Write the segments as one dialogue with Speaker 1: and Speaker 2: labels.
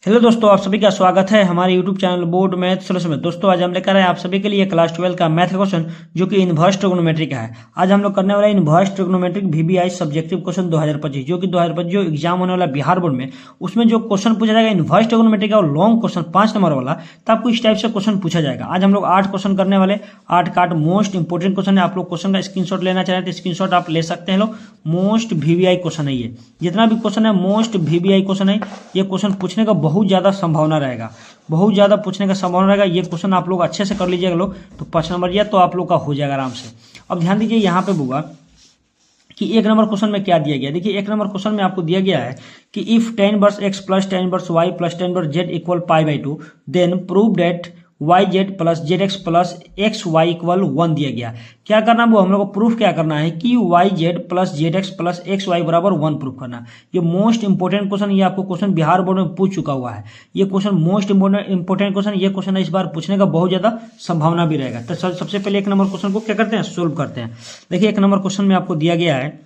Speaker 1: Hello दोस्तों, आप सभी का स्वागत है हमारे YouTube channel board math solution में। दोस्तों आज हम लेकर आए आप सभी के लिए क्लास 12 का मैथ क्वेश्चन जो कि इनवर्स ट्रिग्नोमेट्री का है। आज हम लोग करने वाला है inverse trigonometric VBI subjective question 2025 जो कि 2025 जो एग्जाम होने वाला बिहार बोर्ड में, उसमें जो क्वेश्चन पूछा जाएगा इनवर्स ट्रिग्नोमेट्री का और लॉन्ग क्वेश्चन 5 नंबर वाला, तो आपको इस टाइप से क्वेश्चन पूछा जाएगा। आज हम लोग 8 क्वेश्चन करने वाले, 8 का 8 मोस्ट इंपोर्टेंट क्वेश्चन है। आप लोग क्वेश्चन का स्क्रीनशॉट लेना चाहें तो स्क्रीनशॉट आप ले सकते हैं। लोग मोस्ट VBI क्वेश्चन है, ये जितना भी क्वेश्चन है मोस्ट VBI क्वेश्चन है। ये क्वेश्चन पूछने का बहुत ज्यादा संभावना रहेगा, बहुत ज्यादा पूछने का संभावना रहेगा। ये क्वेश्चन आप लोग अच्छे से कर लीजिएगा लोग, तो 5 नंबर या तो आप लोग का हो जाएगा आराम से। अब ध्यान दीजिए यहाँ पे बुआ कि 1 नंबर क्वेश्चन में क्या दिया गया। देखिए 1 नंबर क्वेश्चन में आपको दिया गया है कि if tan inverse x plus tan inverse y plus tan inverse z equal π/2 then prove that yz plus zx plus xy equal 1 दिया गया। क्या करना वो हम लोग को प्रूफ क्या करना है कि yz plus zx plus xy बराबर 1 प्रूफ करना। ये मोस्ट इंपोर्टेंट क्वेश्चन, ये आपको क्वेश्चन बिहार बोर्ड में पूछ चुका हुआ है। ये क्वेश्चन मोस्ट इंपोर्टेंट क्वेश्चन, ये क्वेश्चन इस बार पूछने का बहुत ज्यादा संभावना भी रहेगा। तो सबसे पहले 1 नंबर क्वेश्चन को क्या करते हैं, सोल्व करते हैं। देखिए 1 नंबर क्वेश्चन में आपको दिया गया है,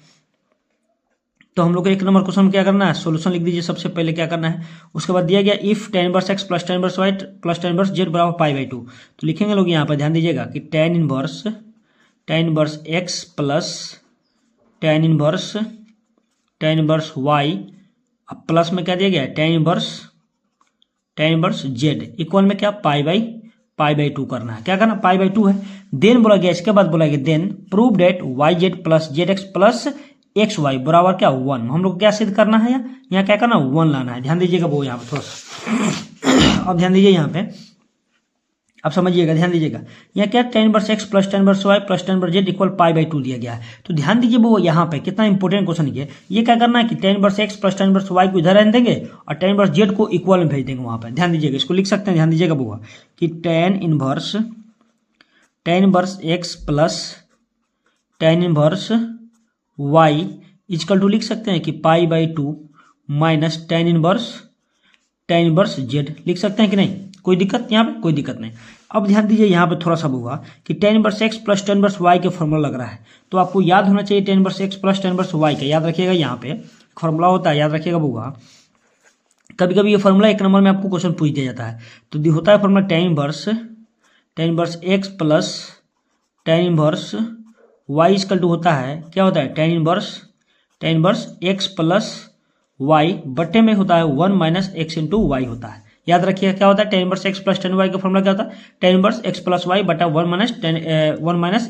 Speaker 1: तो हम लोग को 1 नंबर क्वेश्चन में क्या करना है, सॉल्यूशन लिख दीजिए। सबसे पहले क्या करना है, उसके बाद दिया गया if tan inverse x plus tan inverse y plus tan inverse z बराबर π/2, तो लिखेंगे लोग यहाँ पर। ध्यान दीजिएगा कि tan inverse x plus tan inverse y plus में क्या दिया गया है tan इनवर्स z इक्वल में क्या π/2 करना है। क्या करना, π/2 है। देन बोला गया, इसके बाद बोला गया then prove that yz plus zx plus xy बराबर क्या 1। हम लोग क्या सिद्ध करना है, यहाँ क्या करना 1 लाना है। ध्यान दीजिएगा वो यहाँ पे थोड़ा सा। अब ध्यान दीजिए यहाँ पे, अब समझिएगा, ध्यान दीजिएगा। यहाँ क्या tan inverse x plus tan inverse y plus tan inverse z equal π/2 दिया गया है। तो ध्यान दीजिए वो यहाँ पे कितना इंपोर्टेंट क्वेश्चन है। ये क्या करना है कि tan inverse x plus tan inverse y को इधर रहने देंगे और tan इनवर्स z को इक्वल में भेज देंगे वहां पे। ध्यान दीजिएगा, इसको लिख सकते हैं। ध्यान दीजिएगा वो कि tan inverse x plus tan inverse y equal to लिख सकते हैं कि π/2 माइनस tan इनवर्स z लिख सकते हैं कि नहीं। कोई दिक्कत यहाँ पे, कोई दिक्कत नहीं। अब ध्यान दीजिए यहाँ पे थोड़ा सा होगा कि tan inverse x plus tan inverse y के फॉर्मूला लग रहा है, तो आपको याद होना चाहिए tan inverse x plus tan inverse y का। याद रखिएगा, यहाँ पे फॉर्मूला होता है, याद रखिएगा होगा। कभी कभी ये फॉर्मूला 1 नंबर में आपको क्वेश्चन पूछ दिया जाता है, तो होता है formula tan inverse x plus tan inverse y equal to होता है, क्या होता है tan inverse x plus y बटे में होता है 1 माइनस x इंटू वाई होता है। याद रखिएगा क्या होता है tan inverse x plus tan y का फॉर्मूला क्या होता है, tan inverse x plus y बटा 1 माइनस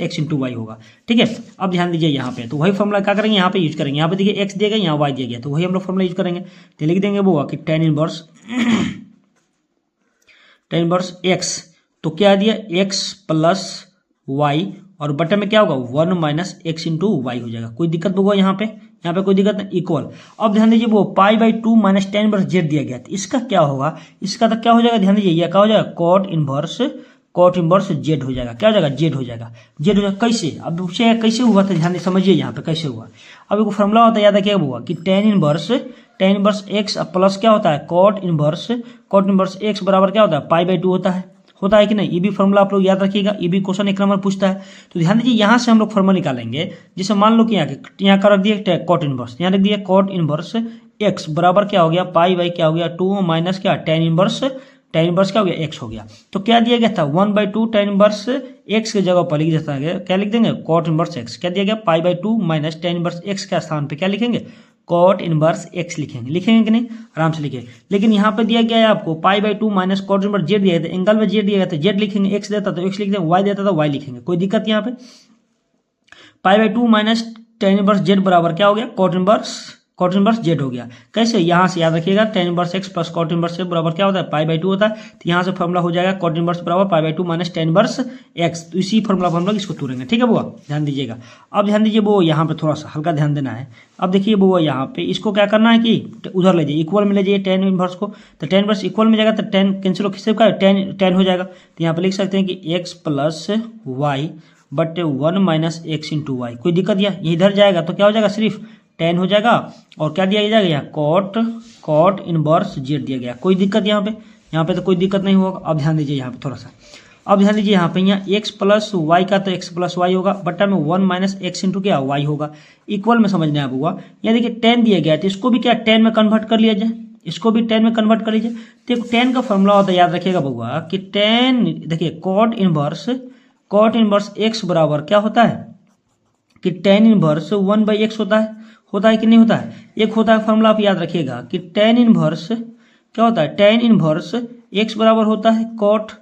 Speaker 1: x इंटू वाई होगा। ठीक है, अब ध्यान दीजिए यहाँ पे, तो वही फॉर्मूला क्या करेंगे, यहाँ पे यूज करेंगे। यहाँ पे देखिए x दिया गया, यहाँ y दिया गया, तो वही हम लोग फॉर्मूला यूज करेंगे। तो लिख देंगे वो कि tan इनवर्स x, तो क्या दिया x प्लस y और बटे में क्या होगा 1 माइनस x इंटू वाई हो जाएगा। कोई दिक्कत होगा यहाँ पे कोई दिक्कत नहीं, इक्वल। अब ध्यान दीजिए वो π/2 माइनस tan इनवर्स z दिया गया, तो इसका क्या होगा, इसका तो क्या हो जाएगा, ध्यान दीजिए, यह क्या हो जाएगा cot इनवर्स z हो जाएगा। क्या हो जाएगा, z हो जाएगा। कैसे, अब पूछे कैसे हुआ, तो ध्यान समझिए यहाँ पे कैसे हुआ। अब एक फॉर्मूला होता है, याद रखिएगा हुआ कि tan इनवर्स x प्लस क्या होता है cot इनवर्स x बराबर क्या होता है π/2 होता है कि नहीं। ये भी फॉर्मूला आप लोग याद रखिएगा, ये भी क्वेश्चन 1 नंबर पूछता है। तो ध्यान दीजिए यहाँ से हम लोग फॉर्मूला निकालेंगे। जैसे मान लो कि यहाँ का रख दिया कॉट इनवर्स, यहाँ रख दिया कॉट इनवर्स x बराबर क्या हो गया π/, क्या हो गया 2 माइनस क्या tan इनवर्स क्या हो गया x हो गया। तो क्या दिया गया था 1/2 tan इनवर्स x की जगह पर लिख देता है, क्या लिख देंगे कॉट इनवर्स x। क्या दिया गया π/2 माइनस tan इनवर्स x के स्थान पे क्या लिखेंगे, कॉट इनवर्स x लिखेंगे कि नहीं, आराम से लिखे। लेकिन यहाँ पे दिया गया है आपको π/2 माइनस कॉट इनवर्स z दिया गया था, एंगल में z दिया गया था, z लिखेंगे, x देता तो x लिख देंगे, y देता तो y लिखेंगे। कोई दिक्कत यहाँ पे। π/2 माइनस tan इनवर्स z बराबर क्या हो गया, कॉट इनवर्स z हो गया। कैसे, यहाँ से याद रखिएगा tan inverse x plus cot inverse z बराबर क्या होता है π/2 होता है। तो यहाँ से फॉर्मूला हो जाएगा कॉट इनवर्स बराबर π/2 माइनस tan इनवर्स x। तो इसी फॉर्मूला पर हम लोग इसको तोड़ेंगे। ठीक है बुआ, ध्यान दीजिएगा। अब ध्यान दीजिए वो यहाँ पे थोड़ा सा हल्का ध्यान देना है। अब देखिए वो यहाँ पे इसको क्या करना है कि उधर ले जाइए, इक्वल में ले जाइए tan इनवर्स को। तो tan इनवर्स इक्वल में जाएगा तो tan कैंसिल किसका tan हो जाएगा। तो यहाँ पे लिख सकते हैं कि x प्लस वाई बटे 1 माइनस x इंटू वाई। कोई दिक्कत, ये इधर जाएगा तो क्या हो जाएगा, सिर्फ tan हो जाएगा। और क्या दिया जाएगा, यहाँ कॉट इनवर्स z दिया गया। कोई दिक्कत यहाँ पे तो कोई दिक्कत नहीं होगा। अब ध्यान दीजिए यहाँ पे थोड़ा सा, अब ध्यान दीजिए यहाँ पे x प्लस वाई का तो x प्लस वाई होगा, बट्टा में 1 माइनस x इंटू क्या वाई होगा। इक्वल में समझना है हुआ। यहाँ देखिए tan दिया गया तो इसको भी क्या tan में कन्वर्ट कर लिया जाए। इसको भी टेन में कन्वर्ट कर लीजिए। तो टेन का फॉर्मूला होता है, याद रखिएगा बउआ, कि टेन, देखिए कॉट इनवर्स एक्स बराबर क्या होता है कि टेन इनवर्स 1/x होता है कि नहीं होता है। एक होता है फॉर्मूला, आप याद रखिएगा कि टेन इनवर्स क्या होता है, टेन इनवर्स एक्स बराबर होता है कॉट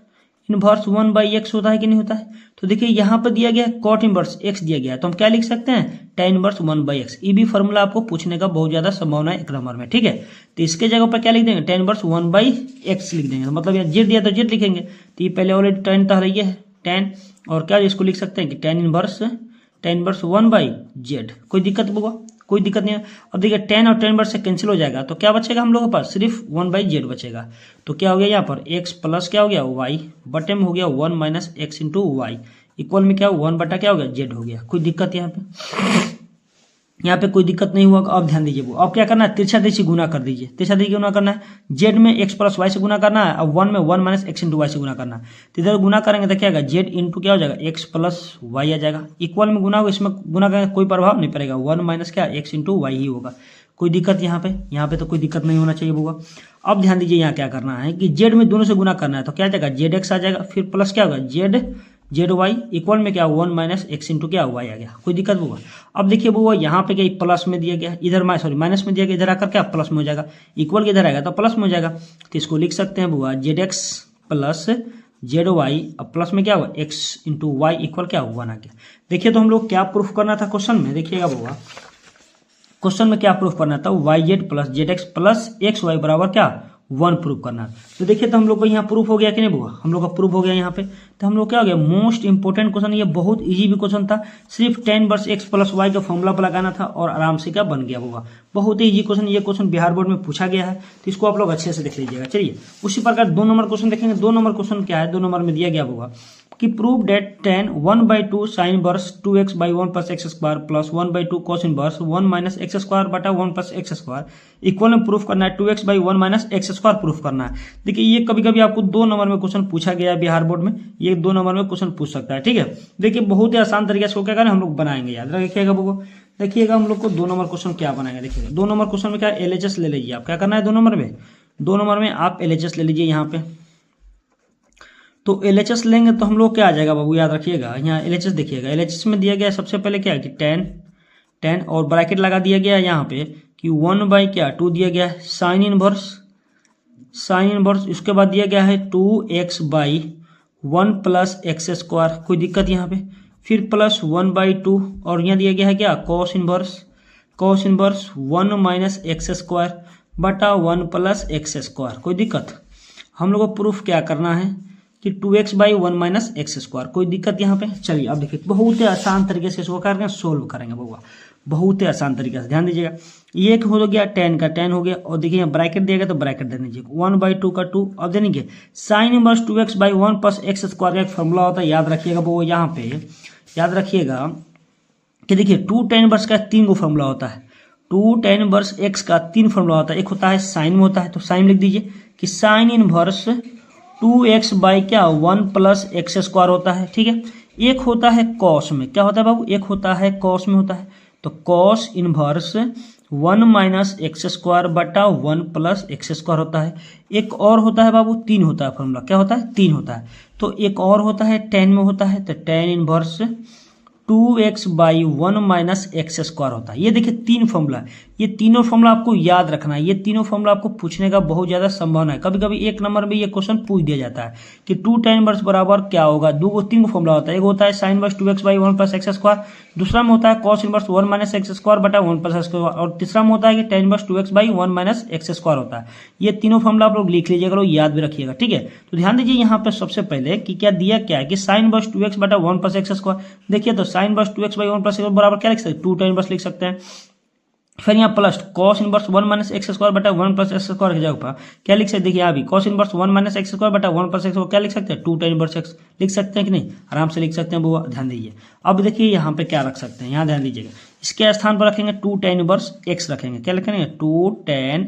Speaker 1: इनवर्स 1/x होता है कि नहीं होता है। तो देखिए यहाँ पर दिया गया है कॉट इनवर्स एक्स दिया गया है, तो हम क्या लिख सकते हैं, टेन इनवर्स 1/x। ये भी फॉर्मूला आपको पूछने का बहुत ज्यादा संभावना है एक नंबर में, ठीक है। तो इसके जगह पर क्या लिख देंगे, टेन इनवर्स 1/x लिख देंगे। तो मतलब यहाँ जेड दिया तो जेड लिखेंगे, तो ये पहले ऑलरेडी टेन था, ये है टेन, और क्या इसको लिख सकते हैं कि टेन इनवर्स 1/z। कोई दिक्कत होगा, कोई दिक्कत नहीं है। अब देखिए टेन और टेन इनवर्स से कैंसिल हो जाएगा, तो क्या बचेगा हम लोगों के पास, सिर्फ 1/z बचेगा। तो क्या हो गया यहाँ पर x प्लस क्या हो गया y, बटे में हो गया 1 minus x into y, equal में क्या 1 बटा क्या हो गया z हो गया। कोई दिक्कत यहाँ पे कोई दिक्कत नहीं हुआ। अब ध्यान दीजिए, वो अब क्या करना है, तिरछा तिरछी गुना कर दीजिए। तिरछा तिरछी गुना करना है, जेड में एक्स प्लस वाई से गुना करना है, अब 1 में 1 माइनस एक्स इंटू वाई से गुना करना है। तो इधर गुना करेंगे तो क्या होगा, जेड इंटू क्या हो जाएगा, एक्स प्लस वाई आ जाएगा। इक्वल में गुना होगा, इसमें गुना करेंगे कोई प्रभाव नहीं पड़ेगा, 1 माइनस क्या एक्स इंटू वाई ही होगा। कोई दिक्कत यहाँ पे तो कोई दिक्कत नहीं होना चाहिए होगा। अब ध्यान दीजिए, यहाँ क्या करना है कि जेड में दोनों से गुना करना है, तो क्या आ जाएगा, जेड एक्स आ जाएगा, फिर प्लस क्या होगा जेड वाई, इक्वल में क्या 1 माइनस एक्स इंटू क्या वाई आ गया। कोई दिक्कत होगा। अब देखिए वो यहाँ पे क्या प्लस में दिया गया, इधर माइनस में दिया गया, इधर आकर क्या प्लस में हो जाएगा, इक्वल के इधर आएगा तो प्लस में हो जाएगा। तो इसको लिख सकते हैं बुआ z x plus z y, अब प्लस में क्या हुआ एक्स इंटू वाई इक्वल क्या 1 आ गया। देखिए तो हम लोग क्या प्रूफ करना था क्वेश्चन में, देखिएगा बुआ क्वेश्चन में क्या प्रूफ करना था, y z plus z x plus x y बराबर क्या 1 प्रूफ करना। तो देखिए तो हम लोग को यहाँ प्रूफ हो गया कि नहीं बुआ, हम लोग का प्रूफ हो गया यहाँ पे। तो हम लोग क्या हो गया, मोस्ट इंपोर्टेंट क्वेश्चन, ये बहुत इजी भी क्वेश्चन था, सिर्फ tan inverse x plus y का फॉर्मूला पर लगाना था और आराम से क्या बन गया होगा। बहुत ही इजी क्वेश्चन, ये क्वेश्चन बिहार बोर्ड में पूछा गया है, तो इसको आप लोग अच्छे से देख लीजिएगा। चलिए उसी प्रकार 2 नंबर क्वेश्चन देखेंगे। 2 नंबर क्वेश्चन क्या है, 2 नंबर में दिया गया होगा कि prove date tan 1/2 sine inverse 2x by 1 plus x square plus 1/2 cos inverse 1 minus x square बटा 1 प्लस एक्स स्क्वायर इक्वल में प्रूफ करना है 2x by 1 minus x square proof करना है। देखिए ये कभी कभी आपको 2 नंबर में क्वेश्चन पूछा गया है बिहार बोर्ड में, ये 2 नंबर में क्वेश्चन पूछ सकता है, ठीक है। देखिए बहुत ही आसान तरीके से क्या करें हम लोग बनाएंगे, याद रखिएगा वो। देखिएगा हम लोग को 2 नंबर क्वेश्चन क्या बनाएंगे, देखिएगा 2 नंबर क्वेश्चन में क्या LHS ले लीजिए आप। क्या करना है 2 नंबर में, 2 नंबर में आप LHS ले लीजिए यहाँ पे। तो LHS लेंगे तो हम लोग क्या आ जाएगा बाबू, याद रखिएगा यहाँ LHS देखिएगा। LHS में दिया गया सबसे पहले क्या है कि टेन और ब्रैकेट लगा दिया गया है यहाँ पे कि 1/2 दिया गया है साइन इनवर्स, उसके बाद दिया गया है 2x by 1 plus x square, कोई दिक्कत यहाँ पे, फिर प्लस 1/2 और यहाँ दिया गया है क्या cos inverse 1 minus x square बटा 1 प्लस एक्स स्क्वायर। कोई दिक्कत, हम लोग को प्रूफ क्या करना है कि 2x by 1 minus x square. कोई दिक्कत यहाँ पे। चलिए अब देखिए बहुत ही आसान तरीके से इसको करके सोल्व करेंगे बउआ, बहुत ही आसान तरीके से। ध्यान दीजिएगा, ये एक हो गया 10 का 10 हो गया, और देखिए यहाँ ब्रैकेट दिया गया तो ब्रैकेट दे दीजिए 1/2 का 2। अब दे दीजिए sine inverse 2x by 1 plus x square का एक फॉर्मूला होता है, याद रखिएगा वो। यहाँ पे याद रखिएगा कि देखिए 2 tan इनवर्स का 3 गो फॉर्मूला होता है, 2 tan इनवर्स x का 3 फॉर्मूला होता है। एक होता है साइन में होता है, तो साइन लिख दीजिए कि साइन इनवर्स 2x बाई क्या 1 प्लस एक्स स्क्वायर होता है, ठीक है। एक होता है कॉस में, क्या होता है बाबू, एक होता है कॉस में होता है, तो cos inverse 1 minus x square बटा 1 प्लस एक्स स्क्वायर होता है। एक और होता है बाबू 3 होता है फॉर्मूला, क्या होता है 3 होता है। तो एक और होता है 10 में होता है, तो tan inverse 2x by 1 minus x square होता है। ये देखिए 3 फॉर्मूला, ये तीनों फॉर्मूला आपको याद रखना है। ये तीनों फॉर्मूला आपको पूछने का बहुत ज्यादा संभावना है, कभी कभी 1 नंबर में ये क्वेश्चन पूछ दिया जाता है कि 2 tan इनवर्स बराबर क्या होगा। 3 फॉर्मूला होता है, एक होता है sine inverse 2x by 1 plus x square, दूसरा में होता है cos inverse 1 minus x square बटा 1 प्लस एक्स स्क्वायर, और तीसरा में होता है कि tan inverse 2x by 1 minus x square होता है। ये तीनों फॉर्मूला आप लोग लिख लीजिएगा और याद भी रखिएगा, ठीक है। तो ध्यान दीजिए यहाँ पे सबसे पहले कि क्या दिया क्या है कि साइन इनवर्स 2x बटा 1 प्लस एक्स स्क्वायर। देखिए तो sine inverse 2x by 1 plus बराबर क्या लिख सकते हैं 2 tan इनवर्स लिख सकते हैं। फिर यहाँ plus cos inverse 1 minus x square बटा 1 प्लस एक्स स्क्वायर की जगह पर क्या लिख सकते हैं, देखिए यहाँ भी cos inverse 1 minus x square बटा 1 प्लस एक्स क्या लिख सकते हैं 2 tan इनवर्स एक्स लिख सकते हैं कि नहीं, आराम से लिख सकते हैं बुआ। ध्यान दीजिए अब देखिए यहाँ पे क्या रख सकते हैं, यहाँ ध्यान दीजिएगा इसके स्थान पर रखेंगे 2 tan इनवर्स एक्स रखेंगे, क्या लिखेंगे 2 tan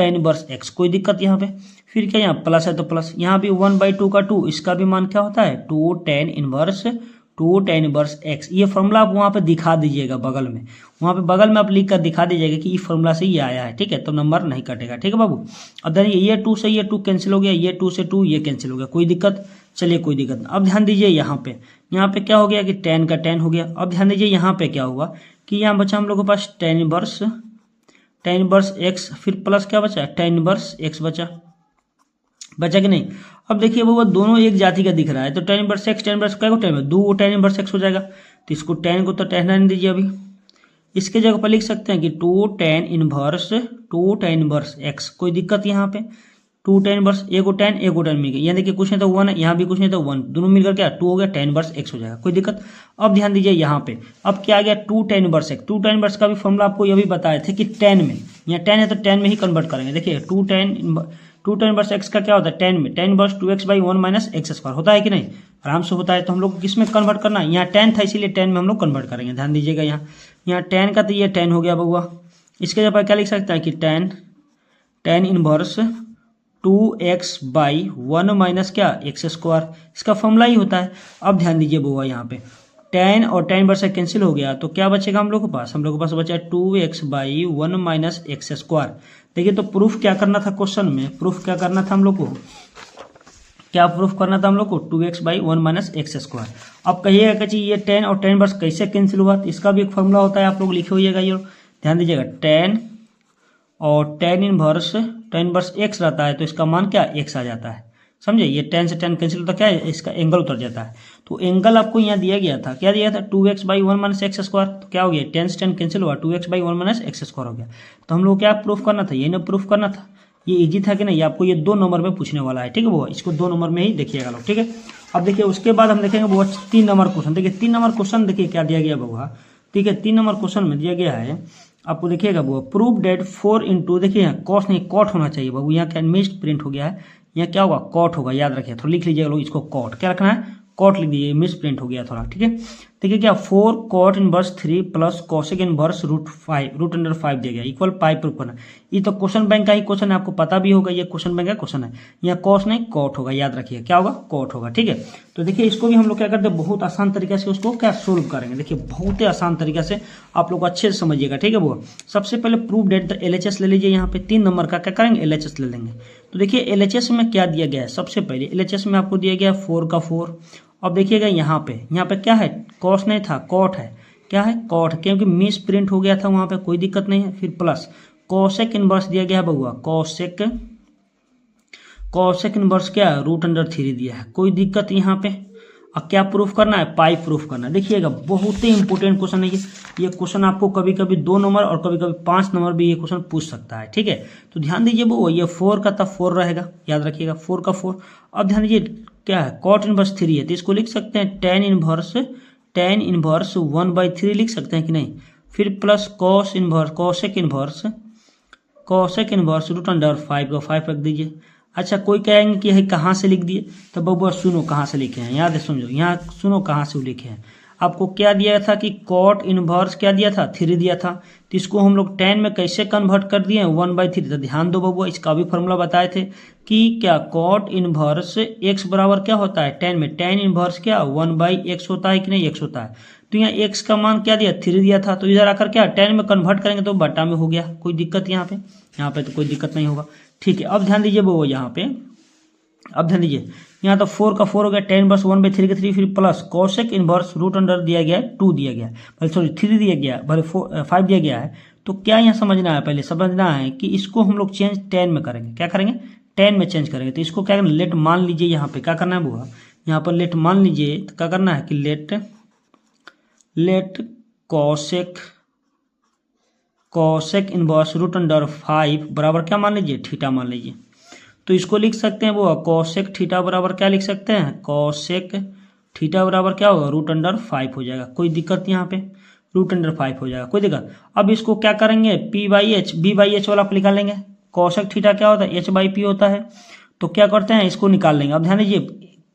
Speaker 1: इनवर्स एक्स। कोई दिक्कत यहाँ पे। फिर क्या यहाँ प्लस है तो प्लस, यहाँ भी 1/2 का 2, इसका भी मान क्या होता है 2 tan inverse 2 tan inverse x। ये फॉर्मूला आप वहाँ पे दिखा दीजिएगा बगल में, वहाँ पे बगल में आप लिख कर दिखा दीजिएगा कि इस फॉर्मूला से ये आया है, ठीक है, तो नंबर नहीं कटेगा, ठीक है बाबू। अब ध्यान ये 2 से ये 2 कैंसिल हो गया, ये 2 से 2 ये कैंसिल हो गया, कोई दिक्कत, चलिए कोई दिक्कत नहीं। अब ध्यान दीजिए यहाँ पे क्या हो गया कि tan का tan हो गया। अब ध्यान दीजिए यहाँ पे क्या हुआ कि यहाँ बचा हम लोग के पास tan इनवर्स x, फिर प्लस क्या बचा tan इनवर्स x बचा कि नहीं। अब देखिए वो दोनों एक जाति का दिख रहा है, तो tan inverse x tan inverse क्या को टाइम है 2 tan इनवर्स x हो जाएगा, तो इसको tan को तो tan रहने दीजिए। अभी इसके जगह पर लिख सकते हैं कि 2 tan इनवर्स x, कोई दिक्कत यहाँ पे 2 tan इनवर्स, एक tan मिल गया, यहाँ देखिए कुछ नहीं तो 1 है, यहाँ भी कुछ नहीं तो 1, दोनों मिलकर क्या 2 हो गया, tan इनवर्स x हो जाएगा, कोई दिक्कत। अब ध्यान दीजिए यहाँ पे अब क्या आ गया 2 tan inverse x। 2 tan inverse का भी फॉर्मूला आपको ये भी बताए थे कि tan में, यहाँ tan है तो tan में ही कन्वर्ट करेंगे। देखिए 2 tan इनवर्स x का क्या होता है tan में, tan inverse 2x/1 minus x square होता है कि नहीं, आराम से होता है। तो हम लोग को किस में कन्वर्ट करना है, यहाँ tan था इसीलिए tan में हम लोग कन्वर्ट करेंगे। ध्यान दीजिएगा यहाँ tan का तो ये tan हो गया बउआ, इसके जगह पर क्या लिख सकता है कि tan इनवर्स 2x/1 माइनस क्या एक्स स्क्वायर, इसका फॉर्मूला ही होता है। अब ध्यान दीजिए बउआ यहाँ पे tan और tan इनवर्स कैंसिल हो गया, तो क्या बचेगा हम लोग के पास, बचा 2x/1 माइनस एक्स स्क्वायर। देखिए तो प्रूफ क्या करना था क्वेश्चन में, प्रूफ क्या करना था हम लोग को, 2x/1 माइनस एक्स स्क्वायर। अब कहिएगा कि ये tan और tan इनवर्स कैसे कैंसिल हुआ, तो इसका भी एक फॉर्मूला होता है, आप लोग लिखे होइएगा ये, ध्यान दीजिएगा tan और tan इनवर्स x रहता है तो इसका मान क्या x आ जाता है, समझे, ये tan से tan कैंसिल होता क्या है, इसका एंगल उतर जाता है। तो एंगल आपको यहाँ दिया गया था, क्या दिया था 2x/1 माइनस एक्स स्क्वायर, तो क्या हो गया tan से tan कैंसिल हुआ 2x/1 माइनस एक्स स्क्वायर हो गया। तो हम लोग क्या प्रूफ करना था, ये ना प्रूफ करना था, ये इजी था कि नहीं, आपको ये 2 नंबर में पूछने वाला है, ठीक है वो, इसको 2 नंबर में ही देखिएगा लोग, ठीक है। अब देखिए उसके बाद हम देखेंगे वो 3 नंबर क्वेश्चन। देखिए 3 नंबर क्वेश्चन देखिए क्या दिया गया बउआ, ठीक है, 3 नंबर क्वेश्चन में दिया गया है आपको, देखिएगा वो प्रूव डेट 4 इंटू, देखिए यहाँ कॉस नहीं कॉट होना चाहिए बाबू, यहाँ क्या मिस्ड प्रिंट हो गया है, यहाँ क्या होगा कॉट होगा, याद रखिए थोड़ा लिख लीजिएगा लोग इसको, कॉट क्या रखना है कॉट लिख दीजिए, मिस प्रिंट हो गया थोड़ा, ठीक है। देखिए क्या 4 cot inverse 3 plus cosec inverse root under 5 दिया गया इक्वल पाई प्रूफ करना। ये तो क्वेश्चन बैंक का ही क्वेश्चन है, आपको पता भी होगा ये क्वेश्चन बैंक का क्वेश्चन है, यहाँ कॉस नहीं कॉट होगा, याद रखिए क्या होगा कॉट होगा, ठीक है। तो देखिए इसको भी हम लोग क्या करते हैं, बहुत आसान तरीके से उसको क्या सोल्व करेंगे, देखिए बहुत ही आसान तरीके से आप लोग अच्छे से समझिएगा, ठीक है। वो सबसे पहले प्रूफ डेट द LHS ले लीजिए, यहाँ पे 3 नंबर का क्या करेंगे LHS ले लेंगे। तो देखिए LHS में क्या दिया गया है, सबसे पहले LHS में आपको दिया गया है 4 का 4। अब देखिएगा यहाँ पे क्या है, कॉस नहीं था कॉट है, क्या है कॉट, क्योंकि मिस प्रिंट हो गया था वहाँ पे, कोई दिक्कत नहीं है। फिर प्लस कोसेक इनवर्स दिया गया है बउआ, कोसेक इनवर्स क्या है रूट अंडर 3 दिया है, कोई दिक्कत यहाँ पे। अब क्या प्रूफ करना है, पाई प्रूफ करना है। देखिएगा बहुत ही इंपॉर्टेंट क्वेश्चन है ये क्वेश्चन आपको कभी कभी 2 नंबर और कभी कभी 5 नंबर भी ये क्वेश्चन पूछ सकता है, ठीक है। तो ध्यान दीजिए वो ये 4 का था 4 रहेगा, याद रखिएगा 4 का 4। अब ध्यान दीजिए क्या है कॉट इनवर्स 3 है, तो इसको लिख सकते हैं tan इनवर्स 1/3 लिख सकते हैं कि नहीं। फिर plus cosec inverse root under 5 का 5 रख दीजिए। अच्छा कोई कहेंगे कि है कहाँ से लिख दिए, तो बबुआ सुनो कहाँ से लिखे हैं, याद है समझो, यहाँ सुनो कहाँ से लिखे हैं। आपको क्या दिया था कि कॉट इनवर्स क्या दिया था 3 दिया था, तो इसको हम लोग tan में कैसे कन्वर्ट कर दिए 1/3। तो ध्यान दो बबुआ इसका भी फॉर्मूला बताए थे कि क्या कॉट इनवर्स x बराबर क्या होता है tan में, tan इनवर्स क्या 1/x होता है कि नहीं x होता है। तो यहाँ x का मान क्या दिया 3 दिया था, तो इधर आकर क्या tan में कन्वर्ट करेंगे तो बटा में हो गया, कोई दिक्कत यहाँ पे तो कोई दिक्कत नहीं होगा, ठीक है। अब ध्यान दीजिए वो यहाँ पे, अब ध्यान दीजिए यहाँ तो 4 का 4 हो गया, tan इनवर्स 1/3 का 3, फिर plus cosec inverse root under दिया गया है 2 दिया गया है, भले सॉरी 3 दिया गया है, भले 5 दिया गया है। तो क्या यहाँ समझना है, पहले समझना है कि इसको हम लोग चेंज tan में करेंगे, क्या करेंगे tan में चेंज करेंगे। तो इसको क्या करना, लेट मान लीजिए यहाँ पे क्या करना है बुआ, यहाँ पर लेट मान लीजिए, तो क्या करना है कि let cosec inverse root under 5 बराबर क्या मान लीजिए थीटा मान लीजिए। तो इसको लिख सकते हैं वो कोसेक थीटा बराबर क्या लिख सकते हैं, कोसेक थीटा बराबर क्या होगा रूट अंडर 5 हो जाएगा, कोई दिक्कत यहाँ पे रूट अंडर 5 हो जाएगा, कोई दिक्कत। अब इसको क्या करेंगे P/H B/H वाला आप निकाल लेंगे, कोसेक थीटा क्या होता है H/P होता है, तो क्या करते हैं इसको निकाल लेंगे। अब ध्यान दीजिए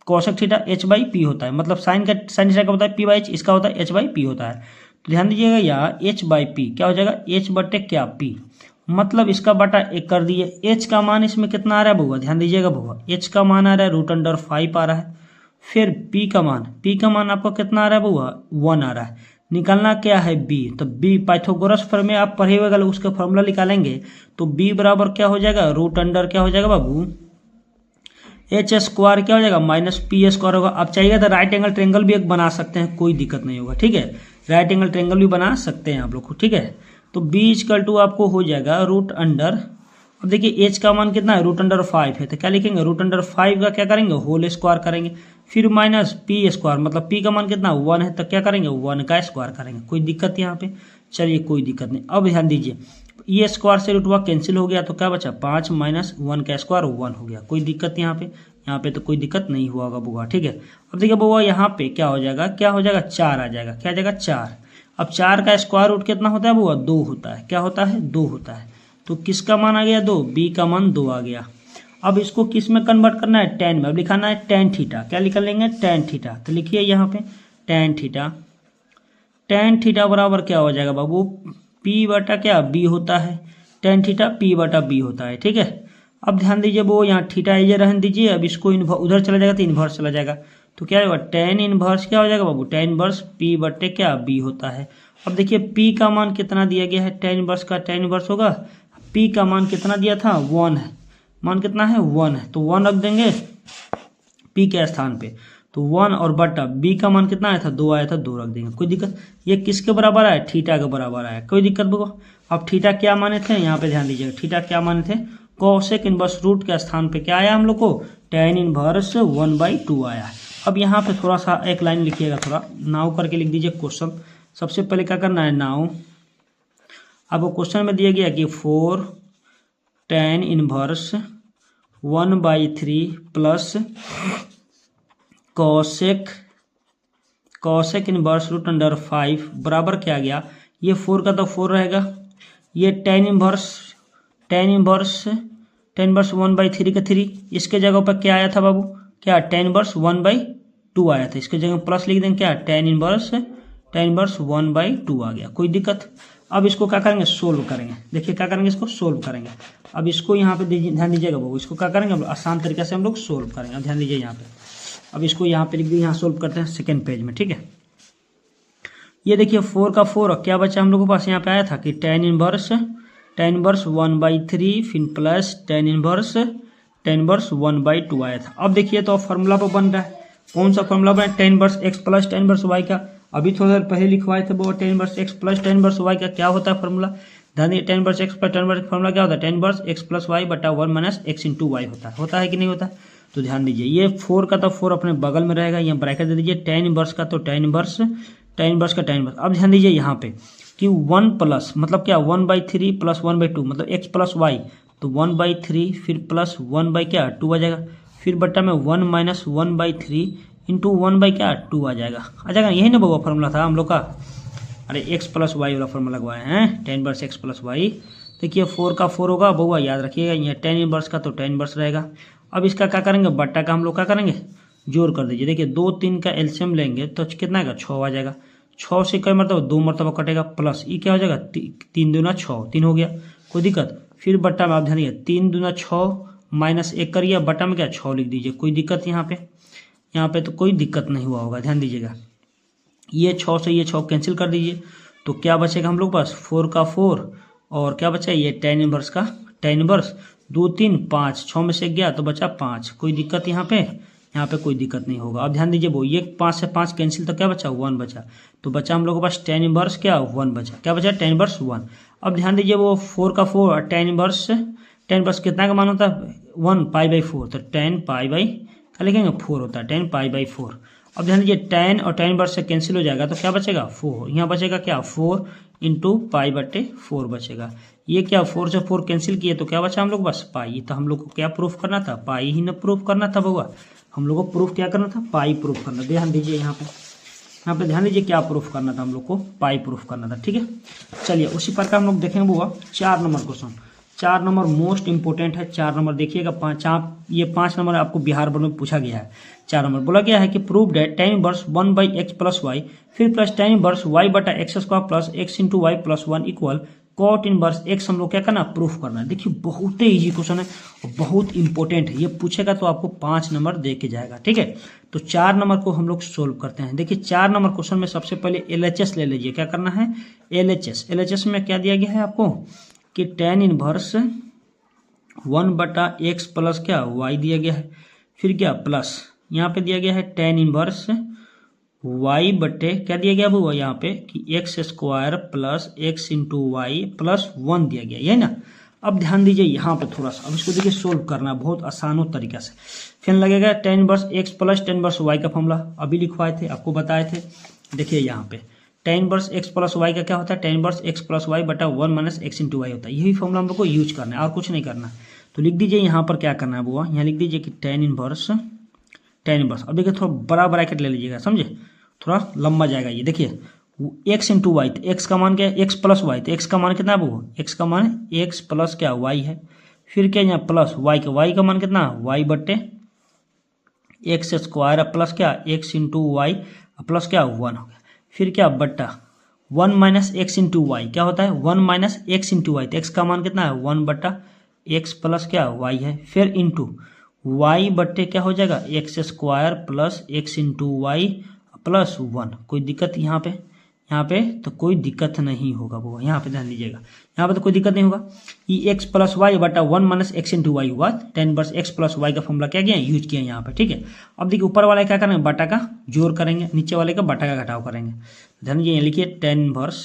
Speaker 1: कोसेक थीटा H/P होता है, मतलब साइन थीटा का होता है P/H, इसका होता है H/P होता है। तो ध्यान दीजिएगा यहाँ H/P क्या हो जाएगा H बटे क्या P, मतलब इसका बटा 1 कर दिए। H का मान इसमें कितना आ रहा है बउआ, ध्यान दीजिएगा बउआ H का मान आ रहा है रूट अंडर 5 आ रहा है, फिर p का मान आपका कितना आ रहा है बुआ 1 आ रहा है। निकालना क्या है b, तो b पाइथागोरस में आप पढ़े हुए उसका फॉर्मूला निकालेंगे तो b बराबर क्या हो जाएगा, रूट अंडर क्या हो जाएगा बाबू, एच स्क्वायर क्या हो जाएगा माइनस पी स्क्वायर होगा। आप चाहिए तो राइट एंगल ट्रेंगल भी एक बना सकते हैं, कोई दिक्कत नहीं होगा, ठीक है, राइट एंगल ट्रेंगल भी बना सकते हैं आप लोग को, ठीक है। तो b इक्वल टू आपको हो जाएगा रूट अंडर, अब देखिए h का मान कितना है, रूट अंडर 5 है, तो क्या लिखेंगे, रूट अंडर 5 का क्या करेंगे, होल स्क्वायर करेंगे, फिर माइनस पी स्क्वायर, मतलब p का मान कितना 1 है, तो क्या करेंगे 1 का स्क्वायर करेंगे। कोई दिक्कत यहाँ पे, चलिए कोई दिक्कत नहीं। अब ध्यान दीजिए ये स्क्वायर से रूट कैंसिल हो गया तो क्या बचा 5 माइनस 1 का स्क्वायर 1 हो गया। कोई दिक्कत यहाँ पे तो कोई दिक्कत नहीं हुआ होगा बुआ, ठीक है। अब देखिए बुआ यहाँ पे क्या हो जाएगा 4 आ जाएगा, क्या आ जाएगा 4। अब 4 का स्क्वायर रूट कितना होता है बुआ 2 होता है, क्या होता है 2 होता है। तो किसका मान आ गया 2, b का मान 2 आ गया। अब इसको किस में कन्वर्ट करना है, टेन में। अब लिखाना है टेन थीटा, क्या लिख लेंगे टेन थीटा, तो लिखिए यहाँ पे टेन थीटा बराबर क्या हो जाएगा बाबू, p बटा क्या b होता है, टेन थीटा p बटा b होता है, ठीक है। अब ध्यान दीजिए वो यहाँ थीटा ये रहने दीजिए, अब इसको उधर चला जाएगा तो इन्वर्स चला जाएगा, तो क्या होगा टेन इनवर्स क्या हो जाएगा बाबू, टेन इनवर्स p बटे क्या b होता है। अब देखिए p का मान कितना दिया गया है, टेन इनवर्स का टेन इनवर्स होगा, p का मान कितना दिया था 1 है, मान कितना है 1 है, तो 1 रख देंगे p के स्थान पे, तो 1 और बटा b का मान कितना आया था 2 आया था, 2 रख देंगे। कोई दिक्कत, ये किसके बराबर आया, थीटा के बराबर आया, कोई दिक्कत होगा। अब थीटा क्या माने थे, यहाँ पे ध्यान दीजिएगा थीटा क्या माने थे, कोसेक इनवर्स रूट के स्थान पे क्या आया हम लोग को, टेन इनवर्स 1/2 आया। अब यहाँ पे थोड़ा सा एक लाइन लिखिएगा, थोड़ा नाउ करके लिख दीजिए क्वेश्चन। सबसे पहले क्या करना है नाउ, अब क्वेश्चन में दिया गया कि 4 tan inverse 1/3 plus cosec inverse root under 5 बराबर क्या आ गया, ये 4 का तो 4 रहेगा, ये टेन इनवर्स 1/3 का 3, इसके जगह पर क्या आया था बाबू, क्या टेन इनवर्स 1/2 आया था, इसके जगह प्लस लिख देंगे क्या टेन इनवर्स 1/2 आ गया। कोई दिक्कत। अब इसको क्या करेंगे सोल्व करेंगे, देखिए क्या करेंगे इसको सोल्व करेंगे। अब इसको यहाँ पे ध्यान दीजिएगा बाबू, इसको क्या करेंगे आसान तरीके से हम लोग सोल्व करेंगे। अब ध्यान दीजिए यहाँ पे, अब इसको यहाँ पे लिख दिए, यहाँ सोल्व करते हैं सेकेंड पेज में, ठीक है। ये देखिए 4 का 4 क्या बचा हम लोग के पास, यहाँ पे आया था कि टेन इनवर्स 1/3 फिर प्लस टेन इनवर्स 1/2 आया था। अब देखिए तो फॉर्मूला पर बन रहा है, कौन सा फॉर्मूला बना, tan inverse x plus tan inverse y का। अभी थोड़ा देर पहले लिखवाए थे वो tan inverse x plus tan inverse y का क्या होता है फॉर्मूला, ध्यान दीजिए tan inverse x plus tan inverse formula क्या होता है, tan inverse x plus y बटा 1 माइनस एक्स इंटू वाई होता है कि नहीं होता। तो ध्यान दीजिए ये 4 का तो 4 अपने बगल में रहेगा, यहाँ ब्रैकेट दे दीजिए, टेन इनवर्स का तो टेन इनवर्स का टेन इनवर्स। अब ध्यान दीजिए यहाँ पे कि 1 प्लस मतलब क्या 1/3 प्लस 1/2 मतलब x प्लस वाई, तो 1/3 फिर प्लस 1/2 आ जाएगा, फिर बट्टा में 1 माइनस 1/3 इंटू 1/2 आ जाएगा, यही ना वो फॉर्मूला था हम लोग का। अरे x प्लस वाई वाला फॉर्मूला लगवाए हैं, tan inverse x plus y. देखिए 4 का 4 होगा बउआ, याद रखिएगा, यहाँ टेन इनवर्स का तो टेन इनवर्स रहेगा। अब इसका क्या करेंगे, बट्टा का हम लोग क्या करेंगे जोड़ कर दीजिए। देखिए 2 3 का एलसीएम लेंगे तो कितना आएगा 6 आ जाएगा, 6 से कई मरतबा 2 मरतबा कटेगा, प्लस ये क्या हो जाएगा 3 दूना 6, 3 हो गया, कोई दिक्कत। फिर बट्टा में आप ध्यान दीजिए 3 दूना 6 माइनस 1 करिए, बट्टा में क्या 6 लिख दीजिए, कोई दिक्कत यहाँ पे तो कोई दिक्कत नहीं हुआ होगा। ध्यान दीजिएगा ये 6 से ये 6 कैंसिल कर दीजिए, तो क्या बचेगा हम लोग पास 4 का 4 और क्या बचा ये टेन इनवर्स का टेन इनवर्स, 2 3 5, 6 में से गया तो बचा 5, कोई दिक्कत यहाँ पे कोई दिक्कत नहीं होगा। अब ध्यान दीजिए वो ये 5 से 5 कैंसिल तो क्या बचा 1 बचा, तो बचा हम लोग के पास टेन इनवर्स क्या 1 बचा, क्या बचा टेन इनवर्स 1। अब ध्यान दीजिए वो 4 का 4 और टेन इनवर्स कितना का मान होता है 1 π/4, तो टेन पाई क्या लिखेंगे 4 होता है, टेन π/4। अब ध्यान दीजिए टेन और टेन इनवर्स से कैंसिल हो जाएगा तो क्या बचेगा 4, यहाँ बचेगा क्या 4 इंटू π/4 बचेगा। ये क्या 4 से 4 कैंसिल किए तो क्या बचा हम लोग बस पाई, तो हम लोग को क्या प्रूफ करना था, पाई ही ना प्रूफ करना था बउआ, हम लोग को प्रूफ क्या करना था पाई प्रूफ करना। ध्यान दीजिए यहाँ पे ध्यान दीजिए क्या प्रूफ करना था हम लोग को, पाई प्रूफ करना था, ठीक है। चलिए उसी प्रकार हम लोग देखेंगे बुआ 4 number question, 4 number most important है। 4 नंबर देखिएगा, 5 नंबर आपको बिहार बोर्ड में पूछा गया है। 4 नंबर बोला गया है कि prove that tan inverse 1/x plus y फिर प्लस टेन इनवर्स y बटा x square plus x into y plus 1 equal cot inverse x हम लोग क्या करना, प्रूफ करना है। देखिए बहुत ही इजी क्वेश्चन है और बहुत इंपॉर्टेंट है, ये पूछेगा तो आपको 5 नंबर दे के जाएगा, ठीक है। तो 4 नंबर को हम लोग सोल्व करते हैं। देखिए 4 नंबर क्वेश्चन में सबसे पहले LHS ले लीजिए। क्या करना है, LHS में क्या दिया गया है आपको कि tan इनवर्स 1/x प्लस क्या y दिया गया है, फिर क्या प्लस यहाँ पे दिया गया है tan इनवर्स y बटे क्या दिया गया वो यहाँ पे कि x square plus x into y plus 1 दिया गया, यही ना। अब ध्यान दीजिए यहाँ पे थोड़ा सा, अब इसको देखिए सोल्व करना बहुत आसान तरीका से। फिर लगेगा tan inverse x plus tan inverse y का फॉर्मूला अभी लिखवाए थे, आपको बताए थे। देखिए यहाँ पे tan inverse x plus y का क्या होता है, tan inverse x plus y बटा 1 माइनस x इंटू वाई होता है। यही फॉर्मूला हम लोग को यूज करना है और कुछ नहीं करना। तो लिख दीजिए यहाँ पर क्या करना है वो, यहाँ लिख दीजिए कि tan इनवर्स। अब देखिए थोड़ा बड़ा ब्रैकेट ले लीजिएगा, समझे, थोड़ा लंबा जाएगा ये। देखिए x इंटू वाई, तो x का मान क्या है, x प्लस वाई, तो x का मान कितना है वो, x का मान x प्लस क्या y है। फिर क्या यहाँ प्लस y का मान कितना, y बट्टे एक्स स्क्वायर प्लस क्या x इंटू वाई प्लस क्या 1 हो गया। फिर क्या बट्टा 1 माइनस एक्स इंटू वाई क्या होता है, 1 माइनस एक्स इंटू वाई, तो x का मान कितना है 1 बट्टा एक्स प्लस क्या y है। फिर इंटू y बट्टे क्या हो जाएगा x square plus x into y plus 1। कोई दिक्कत यहाँ पे तो कोई दिक्कत नहीं होगा वो, यहाँ पे ध्यान दीजिएगा, यहाँ पे तो कोई दिक्कत नहीं होगा। ये x प्लस वाई बटा 1 माइनस एक्स इंटू वाई हुआ, tan inverse x plus y का फॉर्मूला क्या किया, यूज किया यहाँ पे, ठीक है। अब देखिए ऊपर वाले क्या करेंगे, बटा का जोड़ करेंगे, नीचे वाले का बटा का घटाव करेंगे। ध्यान दीजिए लिखिए tan इनवर्स,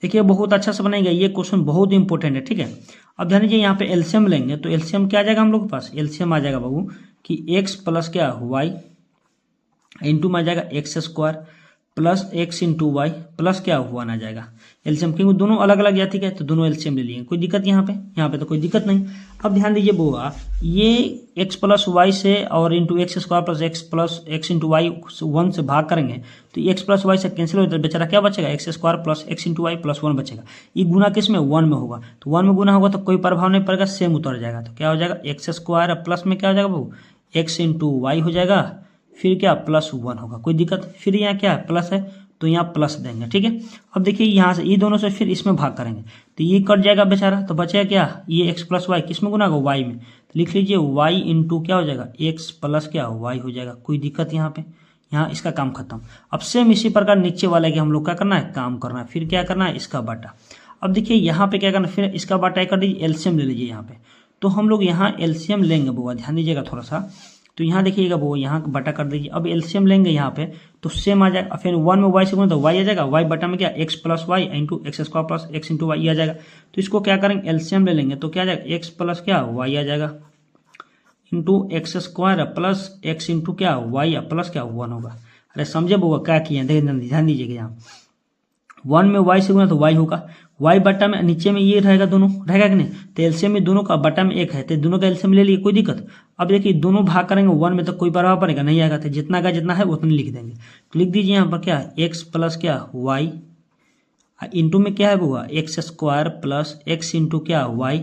Speaker 1: देखिए बहुत अच्छा से बनेगा ये क्वेश्चन, बहुत इंपॉर्टेंट है, ठीक है। अब ध्यान दीजिए यहाँ पे एलसीएम लेंगे, तो एलसीएम क्या आ जाएगा हम लोग के पास, एलसीएम आ जाएगा बाबू कि x प्लस क्या वाई इंटू में आ जाएगा x square plus x into y plus क्या 1 आ जाएगा एलसीएम, क्योंकि दोनों अलग अलग जाती है तो दोनों एलसीएम ले लिए, कोई दिक्कत यहाँ पे तो कोई दिक्कत नहीं। अब ध्यान दीजिए बुआ, ये x प्लस वाई से और into x square plus x into y 1 से भाग करेंगे तो एक्स प्लस वाई से कैंसिल हो जाता है, बेचारा क्या बचेगा x square plus x into y plus 1 बचेगा। ये गुना किस में 1 में होगा, तो 1 में गुना होगा तो कोई प्रभाव नहीं पड़ेगा, सेम उतर जाएगा। तो क्या हो जाएगा एक्स स्क्वायर प्लस में क्या हो जाएगा बाबू एक्स इंटू वाई हो जाएगा, फिर क्या प्लस 1 होगा, कोई दिक्कत। फिर यहाँ क्या है प्लस है तो यहाँ प्लस देंगे, ठीक है। अब देखिए यहाँ से ये दोनों से फिर इसमें भाग करेंगे तो ये कट जाएगा बेचारा, तो बचेगा क्या ये एक्स प्लस वाई, किस में गुना होगा वाई में, तो लिख लीजिए वाई इंटू क्या हो जाएगा एक्स प्लस क्या वाई हो जाएगा, कोई दिक्कत यहाँ पे, यहाँ इसका काम खत्म। अब सेम इसी प्रकार नीचे वाले के हम लोग क्या करना है काम करना है, फिर क्या करना है इसका बाटा। अब देखिए यहाँ पे क्या करना है, फिर इसका बाटा कर दीजिए, एलसीएम ले लीजिए यहाँ पे। तो हम लोग यहाँ एलसीएम लेंगे बुआ, ध्यान दीजिएगा थोड़ा सा, तो यहाँ देखिएगा वो यहाँ बटा कर दीजिए। अब एलसीएम लेंगे यहाँ पे तो सेम आ जाएगा, फिर 1 में वाई से गुना तो वाई आ जाएगा, वाई बटा में क्या X plus Y into x square plus x into Y आ जाएगा। तो इसको क्या करेंगे एलसीएम ले लेंगे तो क्या आ जाएगा एक्स प्लस क्या वाई आ जाएगा into x square plus x into क्या वाई प्लस क्या 1 होगा। अरे समझे बुआ क्या किए, ध्यान दीजिएगा यहाँ 1 में वाई से गुना तो वाई होगा, वाई बट्टा में नीचे में ये रहेगा, दोनों रहेगा कि नहीं, तो एलसीएम में दोनों का बट्टा में 1 है तो दोनों का एलसीएम ले लिए, कोई दिक्कत। अब देखिए दोनों भाग करेंगे 1 में तो कोई प्रभाव पड़ेगा नहीं आएगा, तो जितना का जितना है उतना लिख देंगे। तो लिख दीजिए यहाँ पर क्या एक्स प्लस क्या वाई इंटू में क्या है वो x square plus x into क्या वाई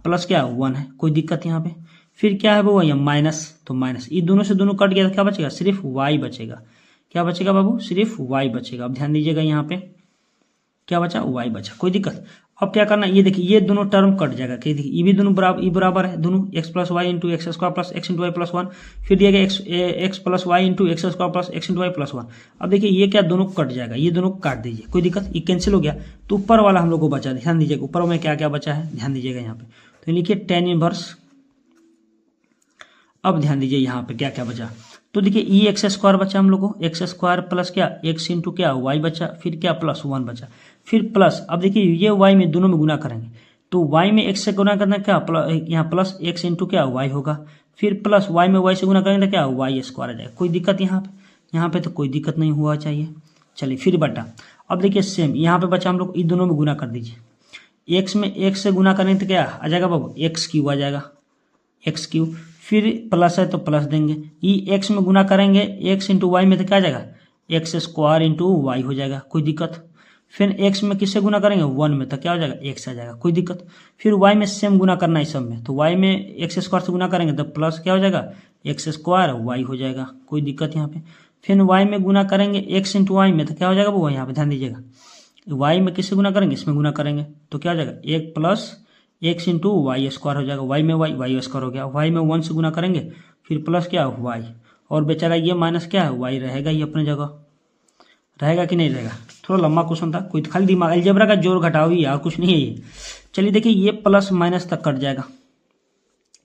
Speaker 1: प्लस क्या 1 है, कोई दिक्कत यहाँ पे। फिर क्या है वो यहाँ माइनस, तो माइनस ये दोनों से दोनों कट गया तो क्या बचेगा सिर्फ वाई बचेगा, क्या बचेगा बाबू सिर्फ वाई बचेगा। अब ध्यान दीजिएगा यहाँ पे क्या बचा वाई बचा, कोई दिक्कत। अब क्या करना ये देखिए ये दोनों टर्म कट जाएगा, कि देखिए ये भी दोनों बराबर है, दोनों x plus Y into x square plus x into y plus 1, फिर दिया गया x plus Y into x square plus x into y plus 1। अब देखिए ये क्या दोनों कट जाएगा, ये दोनों काट दीजिए, कोई दिक्कत, ये कैंसिल हो गया। तो ऊपर वाला हम लोग को बचा, ध्यान दीजिएगा ऊपर में क्या क्या बचा है, ध्यान दीजिएगा यहाँ पे। तो लिखिए tan इनवर्स, अब ध्यान दीजिए यहाँ पे क्या क्या बचा, तो देखिए ये एक्स स्क्वायर बचा हम लोग को, एक्स स्क्वायर प्लस क्या एक्स इंटू क्या वाई बचा, फिर क्या प्लस 1 बचा, फिर प्लस। अब देखिए ये वाई में दोनों में गुना करेंगे तो वाई में एक्स से गुना करना क्या यहाँ प्लस एक्स इंटू क्या वाई होगा, फिर प्लस वाई में वाई से गुना करेंगे तो क्या वाई स्क्वायर आ जाएगा, कोई दिक्कत यहाँ पे तो कोई दिक्कत नहीं हुआ चाहिए। चलिए फिर बटा, अब देखिए सेम यहाँ पे बचा हम लोग, ये दोनों में गुना कर दीजिए, एक्स में एक्स से गुना करेंगे तो क्या आ जाएगा बाबू एक्स क्यू आ जाएगा, एक्स क्यू, फिर प्लस है तो प्लस देंगे, ये एक्स में गुना करेंगे एक्स इंटू वाई में तो क्या आ जाएगा एक्स स्क्वायर इंटू वाई हो जाएगा, कोई दिक्कत। फिर एक्स में किससे गुना करेंगे 1 में तो क्या हो जाएगा एक्स आ जाएगा, कोई दिक्कत। फिर वाई में सेम गुना करना है सब में, तो वाई में एक्स स्क्वायर से गुना करेंगे तो प्लस क्या हो जाएगा एक्स स्क्वायर वाई हो जाएगा, कोई दिक्कत यहाँ पे। फिर वाई में गुना करेंगे एक्स इंटू वाई में तो क्या हो जाएगा वो यहाँ पे ध्यान दीजिएगा वाई में किससे गुना करेंगे, इसमें गुना करेंगे तो क्या हो जाएगा 1 plus x into y square हो जाएगा। वाई में वाई स्क्वायर हो गया। वाई में 1 से गुना करेंगे फिर प्लस क्या वाई, और बेचारा ये माइनस क्या है वाई रहेगा ही अपने जगह, रहेगा कि नहीं रहेगा। थोड़ा लंबा क्वेश्चन था, कोई खाली दिमाग अलजेब्रा का जोड़ घटाओ ही यार, कुछ नहीं है ये। चलिए देखिए ये प्लस माइनस तक कट जाएगा,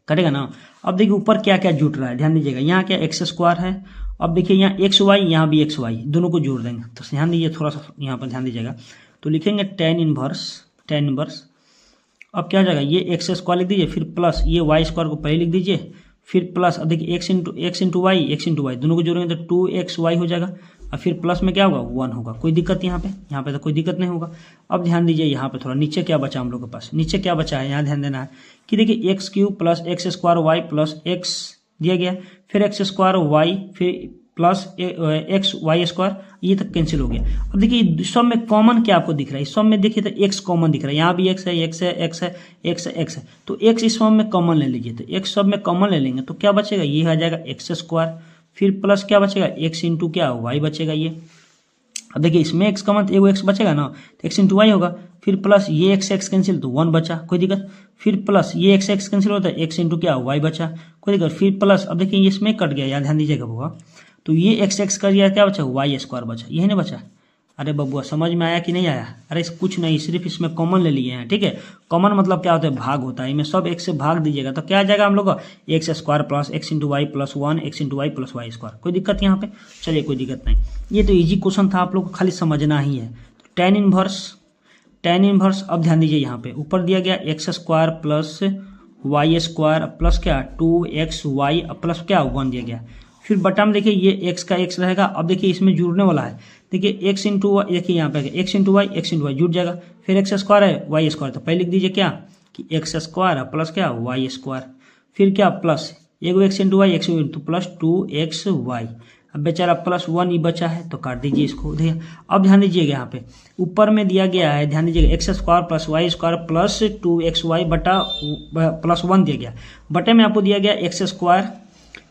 Speaker 1: कटेगा ना। अब देखिए ऊपर क्या क्या जुट रहा है, ध्यान दीजिएगा। यहाँ क्या एक्स स्क्वायर है, अब देखिए यहाँ एक्स वाई, यहाँ भी एक्स वाई, दोनों को जोड़ देंगे तो ध्यान दीजिए, थोड़ा सा यहाँ पर ध्यान दीजिएगा। तो लिखेंगे टेन इनवर्स। अब क्या हो जाएगा, ये एक्स स्क्वायर लिख दीजिए, फिर प्लस ये वाई स्क्वायर को पहले लिख दीजिए, फिर प्लस, अब देखिए एक्स इंटू वाई दोनों को जोड़ेंगे तो 2xy हो जाएगा, और फिर प्लस में क्या होगा 1 होगा। कोई दिक्कत यहाँ पे तो कोई दिक्कत नहीं होगा। अब ध्यान दीजिए यहाँ पे थोड़ा नीचे क्या बचा हम लोग के पास, नीचे क्या बचा है यहाँ ध्यान देना है कि देखिए x cube plus x square y plus x दिया गया, फिर एक्स स्क्वायर वाई, फिर प्लस एक्स वाई स्क्वायर, ये तक कैंसिल हो गया। अब देखिए सब में कॉमन क्या आपको दिख रहा है, सब में देखिए तो एक्स कॉमन दिख रहा है, यहाँ भी एक्स है, तो एक्स इस सब में कॉमन ले लीजिए, तो एक्स सब में कॉमन ले लेंगे तो क्या बचेगा, ये आ जाएगा एक्स स्क्वायर, फिर प्लस क्या बचेगा एक्स इंटू क्या वाई बचेगा ये। अब देखिए इसमें एक्स कॉमन तो एक्स बचेगा ना, तो एक्स इंटू वाई होगा, फिर प्लस ये एक्स कैंसिल तो 1 बचा, कोई दिक्कत, फिर प्लस ये एक्स कैंसिल होता है, एक्स इंटू क्या वाई बचा, कोई दिक्कत, फिर प्लस, अब देखिए इसमें कट गया यार ध्यान दीजिएगा बबुआ, तो ये एक्स कर दिया क्या बचा वाई स्क्वायर बचा, यही ना बचा। अरे बबुआ समझ में आया कि नहीं आया, अरे कुछ नहीं, सिर्फ इसमें कॉमन ले लिए हैं, ठीक है। कॉमन मतलब क्या होता है, भाग होता है, इनमें सब एक से भाग दीजिएगा तो क्या आ जाएगा हम लोग का x square plus x into y plus 1 x into y plus y square. कोई दिक्कत यहाँ पे, चलिए कोई दिक्कत नहीं, ये तो इजी क्वेश्चन था, आप लोग को खाली समझना ही है। टेन इनवर्स, अब ध्यान दीजिए यहाँ पे ऊपर दिया गया x square plus y square plus क्या 2xy प्लस क्या 1 दिया गया, फिर बटा में देखिए ये एक्स का एक्स रहेगा। अब देखिए इसमें जुड़ने वाला है, देखिए एक्स इंटू वाई, देखिए यहाँ पे एक्स इंटू वाई जुड़ जाएगा, फिर एक्स स्क्वायर है वाई स्क्वायर, तो पहले लिख दीजिए क्या कि एक्स स्क्वायर प्लस क्या वाई स्क्वायर, फिर क्या प्लस एक x into y x into plus 2xy। अब बेचारा प्लस 1 ही बचा है तो काट दीजिए इसको। देखिए अब ध्यान दीजिएगा यहाँ पे ऊपर में दिया गया है, ध्यान दीजिएगा x square plus y square plus 2xy बटा प्लस 1 दिया गया, बटे में आपको दिया गया एक्स स्क्वायर,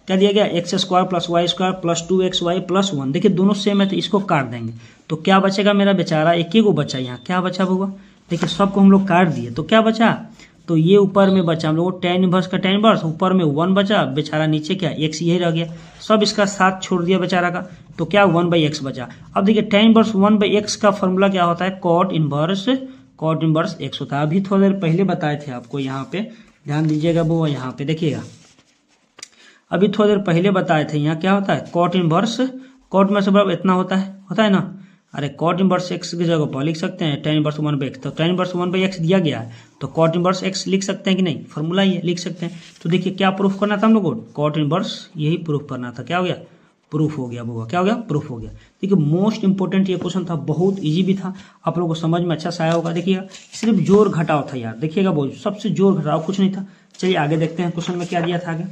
Speaker 1: क्या दिया गया x square plus y square plus 2xy plus 1। देखिए दोनों सेम है तो इसको काट देंगे तो क्या बचेगा मेरा बेचारा, एक ही को बचा, यहाँ क्या बचा होगा, देखिए सबको हम लोग काट दिए तो क्या बचा, तो ये ऊपर में बचा हम लोग टेन इनवर्स का टेन इनवर्स, ऊपर में 1 बचा, बेचारा नीचे क्या एक्स यही रह गया, सब इसका साथ छोड़ दिया बेचारा का, तो क्या 1/x बचा। अब देखिए टेन इनवर्स 1/x का फॉर्मूला क्या होता है, कॉट इनवर्स x होता है। अभी थोड़ी देर पहले बताए थे आपको, यहाँ पे ध्यान दीजिएगा वो, यहाँ पे देखिएगा अभी थोड़ी देर पहले बताए थे, यहाँ क्या होता है कॉट इनवर्स, कॉट में से बराबर इतना होता है ना, अरे कॉट इनवर्स एक्स की जगह पर लिख सकते हैं टेन इनवर्स 1/x, तो टेन इनवर्स 1/x दिया गया है तो कॉट इनवर्स x लिख सकते हैं कि नहीं, फॉर्मूला ये लिख सकते हैं। तो देखिए क्या प्रूफ करना था हम लोग को, कॉट इनवर्स यही प्रूफ करना था, क्या हो गया प्रूफ हो गया वो, क्या हो गया प्रूफ हो गया। देखिए मोस्ट इंपॉर्टेंट ये क्वेश्चन था, बहुत इजी भी था, आप लोगों को समझ में अच्छा से आया होगा। देखिएगा सिर्फ जोड़ घटाव था यार, देखिएगा वो सबसे जोड़ घटाव कुछ नहीं था। चलिए आगे देखते हैं क्वेश्चन में क्या दिया था आगे,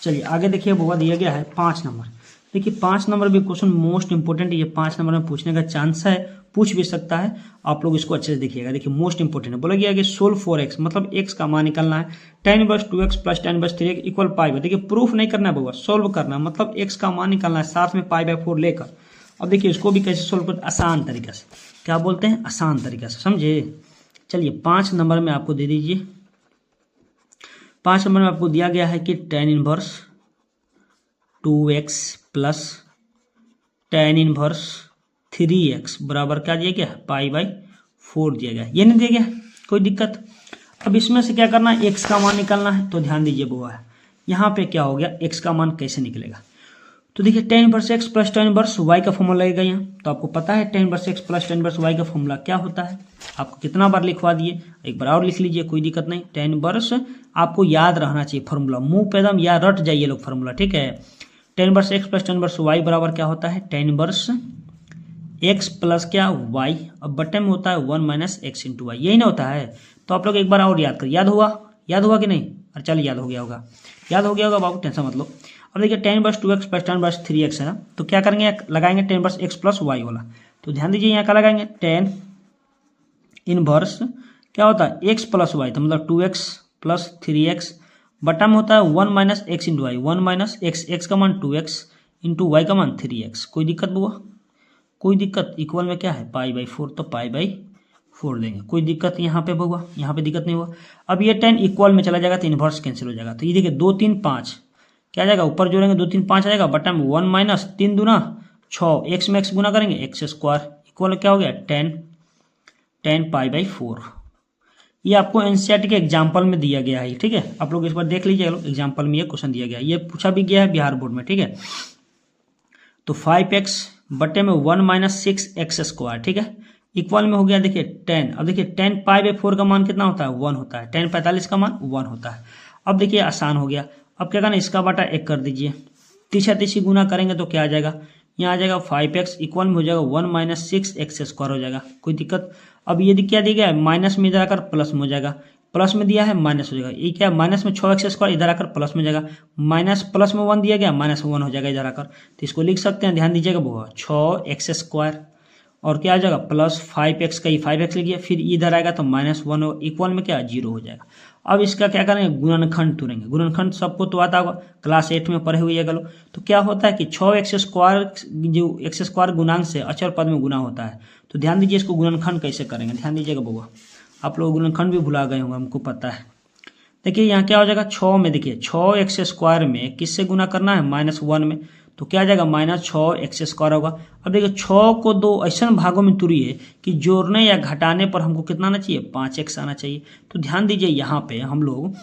Speaker 1: चलिए आगे देखिए वो दिया गया है 5 नंबर। देखिए 5 नंबर भी क्वेश्चन मोस्ट इंपोर्टेंट, ये 5 नंबर में पूछने का चांस है, पूछ भी सकता है, आप लोग इसको अच्छे से देखिएगा। देखिए मोस्ट इंपोर्टेंट है, बोला गया कि सोल्व फॉर x, मतलब x का मान निकालना है, tan inverse 2x plus tan inverse 3x equal pi. देखिए प्रूफ नहीं करना है बउआ, सोल्व करना है, मतलब x का मान निकालना है साथ में π/4 लेकर। अब देखिए इसको भी कैसे सोल्व करते, आसान तरीका से, क्या बोलते हैं आसान तरीका से, समझे। चलिए 5 नंबर में आपको दे दीजिए, 5 नंबर में आपको दिया गया है कि ten inverse 2x plus tan inverse 3x बराबर क्या दिया गया π/4 दिया गया, ये नहीं दिया गया कोई दिक्कत। अब इसमें से क्या करना है, x का मान निकालना है, तो ध्यान दीजिए बुआ है यहाँ पे क्या हो गया, x का मान कैसे निकलेगा, तो देखिए ten inverse x plus tan inverse y का फॉर्मूला लगेगा यहाँ, तो आपको पता है tan inverse x plus tan inverse y का फॉर्मूला क्या होता है, आपको कितना बार लिखवा दिए, एक बार और लिख लीजिए कोई दिक्कत नहीं। टेन इनवर्स आपको याद रहना चाहिए फॉर्मूला, मुंह पे एकदम या रट जाइए लोग फॉर्मूला, ठीक है। Tan inverse x plus tan inverse y बराबर क्या होता है, टेन इनवर्स x प्लस क्या y, अब बटे में होता है 1 - x इंटू वाई, यही ना होता है। तो आप लोग एक बार और याद कर, याद हुआ कि नहीं, अरे चल याद हो गया होगा बाबू, टेंशन मत लो। अब देखिए ten inverse 2x plus tan inverse 3x है ना, तो क्या करेंगे लगाएंगे ten inverse x plus y वाला, तो ध्यान दीजिए यहाँ क्या लगाएंगे, टेन इनवर्स क्या होता है x प्लस y, तो मतलब 2x प्लस 3x बटा में होता है 1 - x into y, 1 - x, x का मान 2x इंटू वाई का मान 3x। कोई दिक्कत बुआ, कोई दिक्कत, इक्वल में क्या है पाई बाई 4, तो पाई बाई 4 लेंगे, कोई दिक्कत यहाँ पे होगा, यहाँ पे दिक्कत नहीं हुआ। अब ये 10 इक्वल में चला जाएगा तो इन्वर्स कैंसिल हो जाएगा। तो ये देखिए 2 3 5 क्या आ जाएगा, ऊपर जोड़ेंगे 2 3 5 आ जाएगा, बटा में 1 माइनस 3 दूना 6, एक्स में एक्स गुना करेंगे एक्स स्क्वायर इक्वल क्या हो गया 10 पाई बाई 4। ये आपको एनसीईआरटी के एग्जाम्पल में दिया गया है, ठीक है, आप लोग इस बार देख लीजिए, एग्जाम्पल में ये क्वेश्चन दिया गया है, ये पूछा भी गया है बिहार बोर्ड में, ठीक है। तो 5x बटे में 1 माइनस 6x स्क्वायर, ठीक है, इक्वल में हो गया देखिए 10। अब देखिए 10 पाई बाई 4 का मान कितना होता है 1 होता है, 10 45 का मान 1 होता है। अब देखिए आसान हो गया, अब क्या करना इसका बटा 1 कर दीजिए, तीसरा तीसरी गुना करेंगे तो क्या आ जाएगा, यहाँ आ जाएगा 5x इक्वल में हो जाएगा 1 माइनस 6x स्क्वायर हो जाएगा, कोई दिक्कत। अब ये क्या दिया गया है माइनस में इधर आकर प्लस में हो जाएगा, प्लस में दिया है माइनस हो जाएगा, ये क्या माइनस में 6x स्क्वायर इधर आकर प्लस में जाएगा, माइनस प्लस में 1 दिया गया माइनस में 1 हो जाएगा इधर आकर, तो इसको लिख सकते हैं, ध्यान दीजिएगा वो 6x स्क्वायर और क्या आ जाएगा प्लस 5x का, ये 5x लिखिए, फिर इधर आएगा तो माइनस 1 इक्वल में क्या 0 हो जाएगा। अब इसका क्या करेंगे गुणनखंड तुरेंगे, गुणनखंड सबको तो आता होगा, क्लास 8 में पढ़े हुए ये गलो। तो क्या होता है कि 6x स्क्वायर जो x स्क्वायर गुणांक से अचर पद में गुना होता है, तो ध्यान दीजिए इसको गुणनखंड कैसे करेंगे, ध्यान दीजिएगा बउआ, आप लोग गुणनखंड भी भुला गए होंगे हमको पता है। देखिए यहाँ क्या हो जाएगा 6 में, देखिए 6x स्क्वायर में किससे गुना करना है -1 में, तो क्या आ जाएगा -6x स्क्वायर होगा। अब देखिए 6 को 2 ऐसे भागों में तुरिए कि जोड़ने या घटाने पर हमको कितना आना चाहिए 5x आना चाहिए। तो ध्यान दीजिए यहाँ पे हम लोग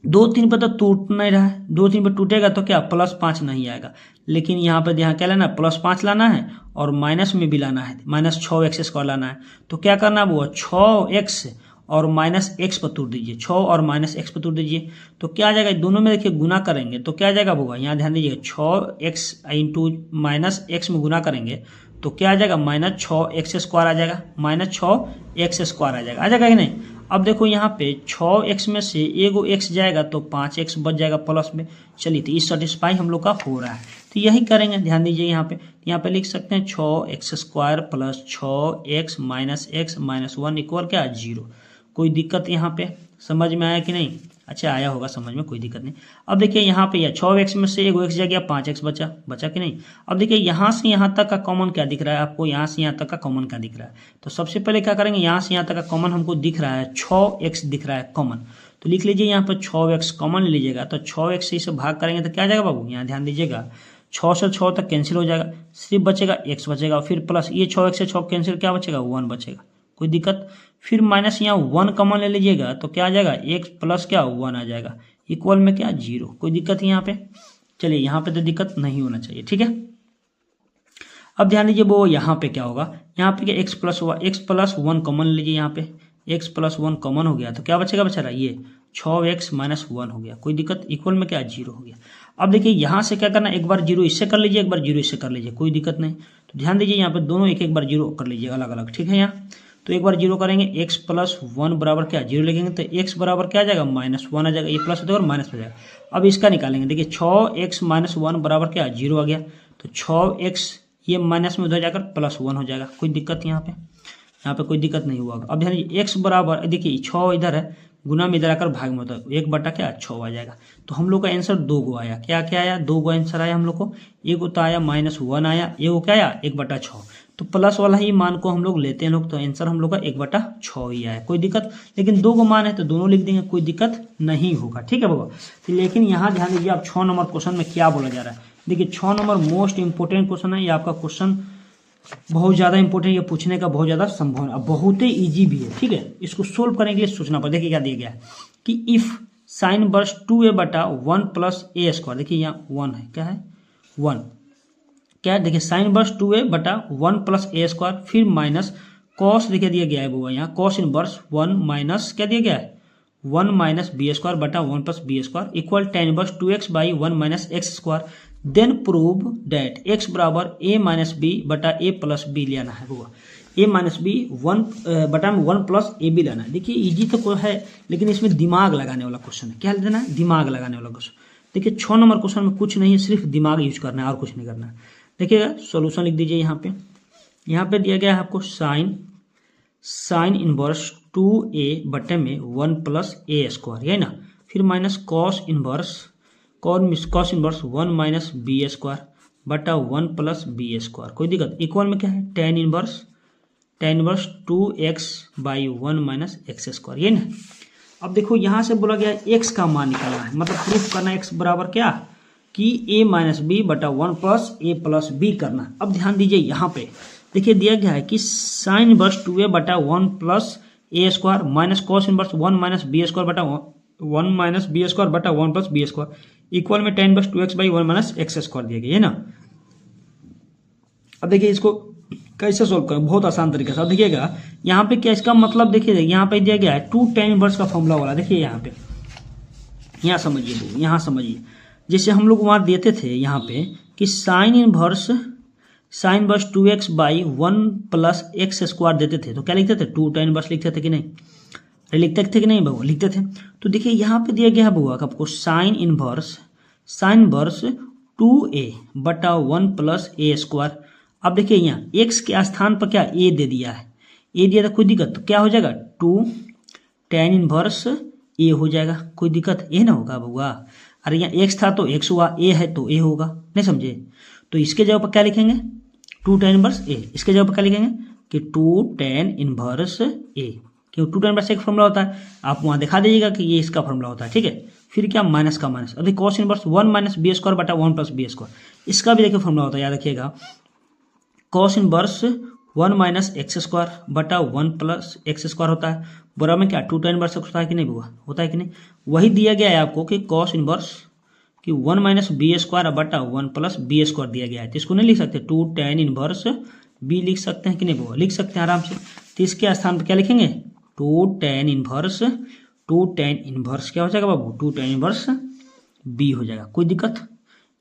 Speaker 1: 2 3 पे तो टूट नहीं रहा है, 2 3 पे टूटेगा तो क्या +5 नहीं आएगा, लेकिन यहाँ पे यहाँ क्या लाना है +5 लाना है और माइनस में भी लाना है, -6x स्क्वायर लाना है। तो क्या करना है वो 6x और -x पर तोड़ दीजिए, 6 और -x पर तोड़ दीजिए, तो क्या आ जाएगा दोनों में देखिए गुना करेंगे तो क्या आ जाएगा होगा, यहाँ ध्यान दीजिए 6x इंटू -x में गुना करेंगे तो क्या आ जाएगा -6x स्क्वायर आ जाएगा, -6x स्क्वायर आ जाएगा कि नहीं। अब देखो यहाँ पे 6x में से एगो x जाएगा तो 5x बच जाएगा प्लस में, चलिए तो इस सेटिस्फाई हम लोग का हो रहा है, तो यही करेंगे। ध्यान दीजिए यहाँ पे लिख सकते हैं 6x square plus 6x minus x minus 1 equal क्या 0। कोई दिक्कत यहाँ पे समझ में आया कि नहीं, अच्छा आया होगा समझ में, कोई दिक्कत नहीं। अब देखिए यहाँ पे यह 6x में से एगो x जा गया 5x बचा कि नहीं। अब देखिए यहाँ से यहाँ तक का कॉमन क्या दिख रहा है आपको, यहाँ से यहाँ तक का कॉमन क्या दिख रहा है, तो सबसे पहले क्या करेंगे यहाँ से यहाँ तक का कॉमन हमको दिख रहा है 6x दिख रहा है कॉमन, तो लिख लीजिए यहाँ पर 6x कॉमन ले लीजिएगा, तो 6x से इसे भाग करेंगे तो क्या आ जाएगा बाबू, यहाँ ध्यान दीजिएगा 6 से 6 तक कैंसिल हो जाएगा, सिर्फ बचेगा x बचेगा, फिर प्लस ये 6x से 6 कैंसिल क्या बचेगा 1 बचेगा, कोई दिक्कत। फिर माइनस यहाँ 1 कॉमन ले लीजिएगा तो क्या आ जाएगा x प्लस क्या 1 आ जाएगा इक्वल में क्या 0, कोई दिक्कत यहाँ पे। चलिए यहाँ पे तो दिक्कत नहीं होना चाहिए, ठीक है। अब ध्यान दीजिए वो यहाँ पे क्या होगा, यहाँ पे क्या x प्लस 1 कॉमन लीजिए, यहाँ पे x प्लस 1 कॉमन हो गया तो क्या बचेगा बेचारा ये 6x माइनस 1 हो गया, कोई दिक्कत, इक्वल में क्या 0 हो गया। अब देखिए यहाँ से क्या करना, एक बार 0 इससे कर लीजिए, एक बार 0 इससे कर लीजिए, कोई दिक्कत नहीं। तो ध्यान दीजिए यहाँ पे दोनों एक बार 0 कर लीजिए अलग अलग, ठीक है। यहाँ तो एक बार 0 करेंगे x प्लस 1 बराबर क्या 0 लिखेंगे तो x बराबर क्या आ जाएगा -1 आ जाएगा, ये प्लस हो जाएगा और माइनस हो जाएगा। अब इसका निकालेंगे, देखिए 6x माइनस 1 बराबर क्या 0 आ गया, तो 6x ये माइनस में उधर जाकर +1 हो जाएगा, कोई दिक्कत यहाँ पे कोई दिक्कत नहीं हुआ। अब ध्यान दीजिए x बराबर देखिए 6 इधर है, गुना में इधर आकर भाग में होता है 1 बटा क्या 6 आ जाएगा। तो हम लोग का आंसर 2 गो आया, क्या क्या आया 2 गो आंसर आया हम लोग को, एक तो आया -1 आया, एक क्या आया 1 बटा 6, तो प्लस वाला ही मान को हम लोग लेते हैं लोग, तो आंसर हम लोग का 1 बटा 6 ही आया, कोई दिक्कत। लेकिन 2 को मान है तो दोनों लिख देंगे, कोई दिक्कत नहीं होगा, ठीक है बाबा। लेकिन यहाँ ध्यान दीजिए आप 6 नंबर क्वेश्चन में क्या बोला जा रहा है, देखिए 6 नंबर मोस्ट इंपोर्टेंट क्वेश्चन है, ये आपका क्वेश्चन बहुत ज़्यादा इंपॉर्टेंट, ये पूछने का बहुत ज़्यादा संभावना, बहुत ही ईजी भी है, ठीक है। इसको सोल्व करने के लिए सोचना पड़ेगा। देखिए क्या दिया गया है कि इफ साइन वर्स 2a बटा 1 प्लस a स्क्वायर, देखिए यहाँ 1 है, क्या है 1, क्या है देखिए साइन वर्स 2a बटा 1 प्लस a स्क्वायर, फिर माइनस कॉस देखिए दिया गया है वो यहाँ कॉस इनवर्स 1 माइनस क्या दिया गया है 1 माइनस बी स्क्वायर बटा 1 plus B square equal tan inverse 2x by 1 minus x square, then prove that x बराबर a माइनस बी बटा a प्लस बी लेना है हुआ, a माइनस बी 1 बटा में 1 प्लस ए बी लेना है। देखिए इजी तो कोई है, लेकिन इसमें दिमाग लगाने वाला क्वेश्चन है, क्या लेना है दिमाग लगाने वाला क्वेश्चन। देखिए 6 नंबर क्वेश्चन में कुछ नहीं है, सिर्फ दिमाग यूज करना है और कुछ नहीं करना है। देखिएगा सोल्यूशन लिख दीजिए, यहाँ पे दिया गया है आपको साइन इनवर्स 2a बटे में 1 प्लस ए स्क्वायर, है ना, फिर minus cos inverse 1 minus B square बटा 1 प्लस बी स्क्वायर, कोई दिक्कत। इक्वल में क्या है, tan inverse 2x by 1 minus x square, ये ना। अब देखो यहाँ से बोला गया x का मान निकालना है, मतलब प्रूफ करना है x बराबर क्या कि a माइनस बी बटा 1 प्लस बी करना। अब ध्यान दीजिए यहाँ पे देखिए दिया गया है कि साइन इनवर्स 2a बटा 1 plus A square minus cos inverse 1 minus B square बटा 1 माइनस बी स्क्वायर बटा 1 प्लस बी स्क्वायर इक्वल में tan inverse 2x by 1 minus x square दिया गया है ना। अब देखिए इसको कैसे सोल्व करें, बहुत आसान तरीके से। अब देखिएगा यहाँ पे क्या इसका मतलब देखिए यहाँ पे दिया गया है 2 tan इनवर्स का फॉर्मूला वाला, देखिए यहाँ पे, यहाँ समझिए, यहाँ समझिए, जैसे हम लोग वहाँ देते थे यहाँ पे कि sine inverse 2x by 1 plus x square देते थे, तो क्या लिखते थे 2 tan इनवर्स लिखते थे कि नहीं, अरे लिखते थे कि नहीं बउआ, लिखते थे। तो देखिए यहाँ पे दिया गया है बउआ आपको साइन इनवर्स 2a बटा 1 प्लस ए स्क्वायर। अब देखिए यहाँ x के स्थान पर क्या a दे दिया है, a दिया था, कोई दिक्कत, तो क्या हो जाएगा 2 tan इनवर्स a हो जाएगा, कोई दिक्कत, ये ना होगा बउआ। अरे यहाँ x था तो x हुआ, a है तो a होगा, नहीं समझे। तो इसके जगह पर क्या लिखेंगे 2 tan इनवर्स a, इसके जगह पर क्या लिखेंगे कि 2 tan इनवर्स a, क्योंकि 2 tan इनवर्स एक फॉर्मूला होता है, आप वहाँ दिखा दीजिएगा कि ये इसका फॉर्मूला होता है, ठीक है। फिर क्या माइनस का माइनस, अभी cos inverse 1 minus B square बटा 1 प्लस बी स्क्वायर, इसका भी देखिए फॉर्मूला होता है, याद रखिएगा cos inverse 1 minus x square बटा 1 प्लस एक्स स्क्वायर होता है, बराबर में क्या 2 tan इनवर्स होता है कि नहीं बुआ, होता है कि नहीं। वही दिया गया है आपको कि कॉस इनवर्स कि 1 माइनस बी स्क्वायर बटा 1 प्लस बी स्क्वायर दिया गया है, तो इसको नहीं लिख सकते 2 tan इनवर्स बी लिख सकते हैं कि नहीं बुआ, लिख सकते हैं आराम से। तो इसके स्थान पर क्या लिखेंगे 2 tan इनवर्स क्या हो जाएगा बाबू 2 tan इनवर्स बी हो जाएगा, कोई दिक्कत।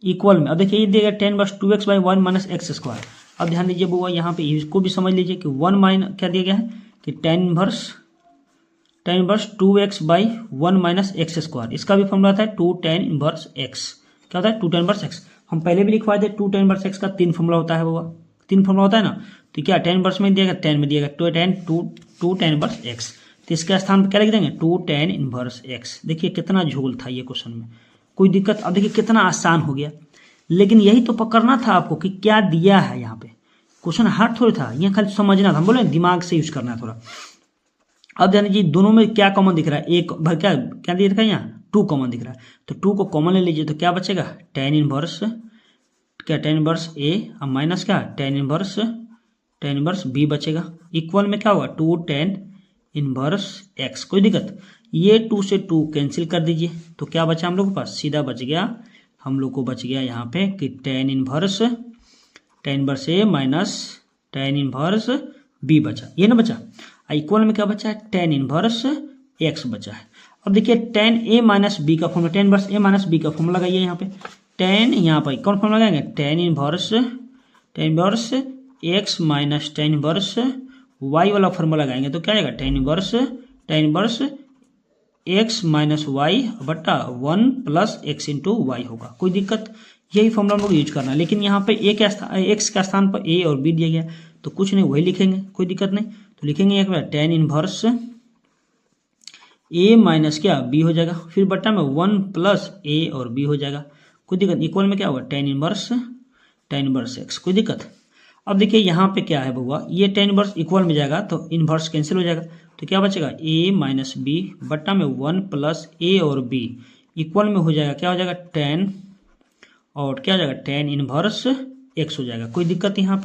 Speaker 1: इक्वल में अब देखिए ये दिया गया 10 inverse 2x by 1 minus x square. अब ध्यान दीजिए बुआ यहाँ पे इसको भी समझ लीजिए कि 1 माइनस क्या दिया गया है कि 10 inverse 2x by 1 minus x square, इसका भी फॉर्मूला आता है 2 tan इनवर्स x, क्या होता है 2 tan इनवर्स x। हम पहले भी लिखवाए थे 2 tan इनवर्स x का 3 फॉर्मूला होता है बुआ, 3 फॉर्मूला होता है ना। तो क्या 10 इनवर्स में दिएगा 10 में दिएगा 2 tan इनवर्स x, तो इसके स्थान पर क्या लिख देंगे 2 tan इनवर्स x। देखिए कितना झोल था ये क्वेश्चन में, कोई दिक्कत। अब देखिए कितना आसान हो गया, लेकिन यही तो पकड़ना था आपको कि क्या दिया है यहाँ पे, क्वेश्चन हार्ड थोड़ी था, यहाँ खाली समझना था, हम बोले दिमाग से यूज करना है थोड़ा। अब ध्यान दीजिए दोनों में क्या कॉमन दिख रहा है, एक भाई क्या क्या दिख रहा है यहाँ 2 कॉमन दिख रहा है, तो 2 को कॉमन ले लीजिए, तो क्या बचेगा tan इनवर्स a अब माइनस क्या tan इनवर्स b बचेगा, इक्वल में क्या होगा 2 tan इनवर्स x, कोई दिक्कत। ये 2 से 2 कैंसिल कर दीजिए, तो क्या बचा हम लोग के पास, सीधा बच गया हम लोग को, बच गया यहाँ पे कि tan inverse a minus tan inverse b बचा, ये ना बचा। इक्वल में क्या बचा है tan इनवर्स x बचा है। अब देखिए tan a माइनस b का formula, tan inverse a minus b का फॉर्मूला लगाइए यहाँ पे, tan यहाँ पर कौन फॉर्मूला लगाएंगे tan inverse x minus tan inverse y वाला फॉर्मूला लगाएंगे, तो क्या आएगा tan inverse x minus y बटा 1 प्लस एक्स इंटू वाई होगा, कोई दिक्कत। यही फॉर्मूला हम लोग यूज करना है, लेकिन यहाँ पे x का स्थान पर a और b दिया गया, तो कुछ नहीं वही लिखेंगे, कोई दिक्कत नहीं। तो लिखेंगे एक बार tan इनवर्स a माइनस क्या b हो जाएगा, फिर बटा में 1 प्लस a और b हो जाएगा, कोई दिक्कत। इक्वल में क्या होगा tan इनवर्स x, कोई दिक्कत। अब देखिए यहाँ पे क्या है बउआ, ये tan इनवर्स इक्वल में जाएगा तो इनवर्स कैंसिल हो जाएगा, तो क्या बचेगा a माइनस b बटा में 1 प्लस a और b इक्वल में हो जाएगा, क्या हो जाएगा tan और क्या हो जाएगा tan इनवर्स x हो जाएगा, कोई दिक्कत यहाँ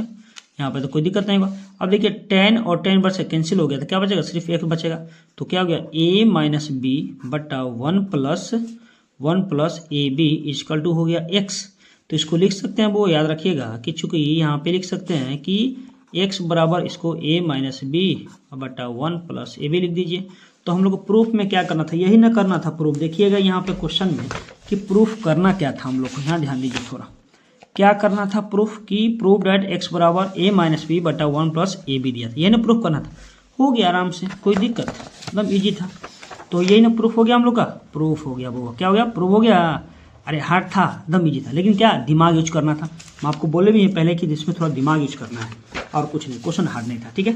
Speaker 1: पे तो कोई दिक्कत नहीं होगा। अब देखिए tan और tan इनवर्स से कैंसिल हो गया, तो क्या बचेगा सिर्फ x बचेगा, तो क्या हो गया a माइनस b बटा 1 plus a b equal to हो गया x। तो इसको लिख सकते हैं, वो याद रखिएगा कि चूंकि यहाँ पे लिख सकते हैं कि x बराबर इसको a माइनस बी बटा 1 प्लस ए बी लिख दीजिए। तो हम लोग को प्रूफ में क्या करना था, यही ना करना था प्रूफ। देखिएगा यहाँ पे क्वेश्चन में कि प्रूफ करना क्या था हम लोग को, यहाँ ध्यान दीजिए थोड़ा, क्या करना था प्रूफ की प्रूफ डेट x बराबर a माइनस बी बटा 1 प्लस ए बी दिया था, यही ना प्रूफ करना था। हो गया आराम से, कोई दिक्कत, एकदम ईजी था। तो यही ना प्रूफ हो गया हम लोग का, प्रूफ हो गया वो, क्या हो गया प्रूफ हो गया। अरे हार्ड था, एकदम ईजी था, लेकिन क्या दिमाग यूज करना था। मैं आपको बोले भी पहले कि इसमें थोड़ा दिमाग यूज करना है और कुछ नहीं, क्वेश्चन हार्ड नहीं था, ठीक है।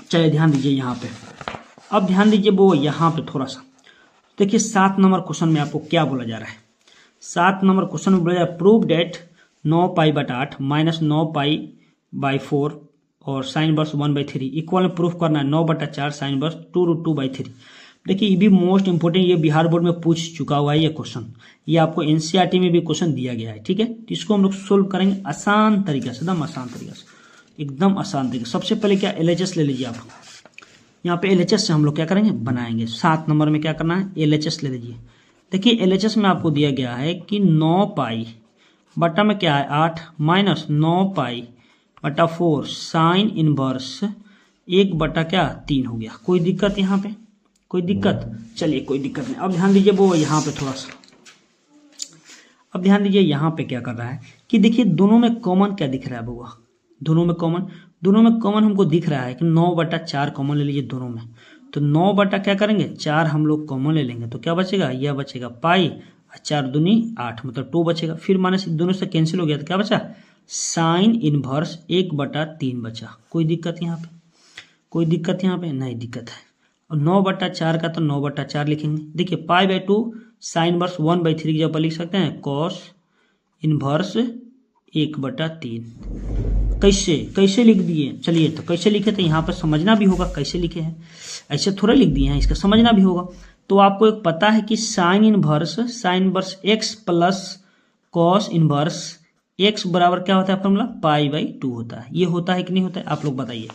Speaker 1: चलिए ध्यान दीजिए यहाँ पे, अब ध्यान दीजिए वो यहाँ पे थोड़ा सा देखिए 7 नंबर क्वेश्चन में आपको क्या बोला जा रहा है। 7 नंबर क्वेश्चन में बोला जा रहा है प्रूव डेट 9π/8 माइनस 9π/4 और साइन इनवर्स 1/3 इक्वल में प्रूफ करना है 9/4 साइन इनवर्स 2√2/3। देखिए ये भी मोस्ट इंपोर्टेंट, ये बिहार बोर्ड में पूछ चुका हुआ है ये क्वेश्चन, ये आपको एनसीईआरटी में भी क्वेश्चन दिया गया है। ठीक है, तो इसको हम लोग सोल्व करेंगे आसान तरीके से, एकदम आसान तरीके से, एकदम आसान तरीके। सबसे पहले क्या LHS ले लीजिए आप, यहाँ पे LHS से हम लोग क्या करेंगे बनाएंगे। 7 नंबर में क्या करना है LHS ले लीजिए। देखिए LHS में आपको दिया गया है कि 9π बटा में क्या है 8 माइनस 9π/4 साइन इनवर्स 1/3 हो गया। कोई दिक्कत यहाँ पे, कोई दिक्कत? चलिए कोई दिक्कत नहीं। अब ध्यान दीजिए वो यहाँ पे थोड़ा सा, अब ध्यान दीजिए यहाँ पे क्या कर रहा है कि देखिए दोनों में कॉमन क्या दिख रहा है बुआ, दोनों में कॉमन हमको दिख रहा है कि 9/4 कॉमन ले लीजिए दोनों में। तो 9 बटा क्या करेंगे 4 हम लोग कॉमन ले लेंगे, तो क्या बचेगा, यह बचेगा पाई, 4 दूनी 8 मतलब 2 बचेगा। फिर माइनस दोनों से कैंसिल हो गया तो क्या बचा, साइन इनवर्स 1/3 बचा। कोई दिक्कत यहाँ पे, कोई दिक्कत यहाँ पे नहीं दिक्कत है। और 9/4 का तो 9/4 लिखेंगे। देखिए π/2 साइन इनवर्स 1/3 की जगह पर लिख सकते हैं कॉस इनवर्स 1/3। कैसे लिख दिए, चलिए तो कैसे लिखे, तो यहाँ पर समझना भी होगा कैसे लिखे हैं, ऐसे थोड़ा लिख दिए हैं, इसका समझना भी होगा। तो आपको एक पता है कि sine inverse x plus cos inverse x बराबर क्या होता है फॉर्मूला π/2 होता है। ये होता है कि नहीं होता है, आप लोग बताइए।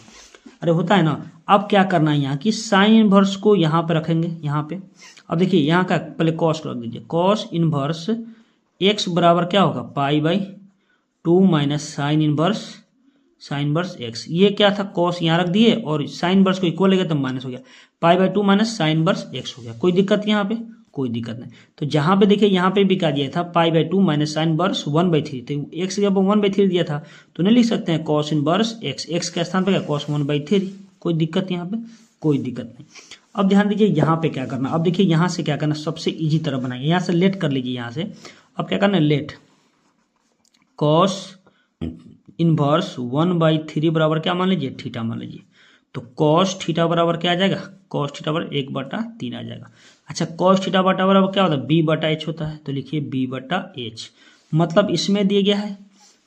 Speaker 1: अरे होता है ना। अब क्या करना है यहाँ कि साइन इनवर्स को यहाँ पे रखेंगे, यहाँ पे। अब देखिए यहाँ का पहले कॉस को रख दीजिए, कॉस इनवर्स x बराबर क्या होगा π/2 माइनस साइन इनवर्स x। ये क्या था, कॉस यहाँ रख दिए और साइन इनवर्स को इक्वल लेगा तो माइनस हो गया, π/2 माइनस साइन इनवर्स x हो गया। कोई दिक्कत यहाँ पे, कोई दिक्कत नहीं। तो जहाँ पे देखिए यहाँ पे भी क्या दिया था π/2 माइनस साइन इनवर्स 1/3, तो x के ऊपर 1/3 दिया था तो नहीं लिख सकते हैं कॉस इनवर्स x के स्थान पे क्या कॉस 1/3। कोई दिक्कत यहाँ पे, कोई दिक्कत नहीं। अब ध्यान दीजिए यहाँ पे क्या करना, अब देखिए यहाँ से क्या करना, सबसे इजी तरह बनाएंगे। यहाँ से लेट कर लीजिए, यहाँ से अब क्या करना है लेट कॉस इनवर्स 1/3 बराबर क्या मान लीजिए थीटा मान लीजिए। तो कॉस थीटा बराबर क्या आ जाएगा, कॉस थीटा बराबर 1/3 आ जाएगा। अच्छा कॉस थीटा बराबर क्या होता है b/h होता है, तो लिखिए b/h। मतलब इसमें दिया गया है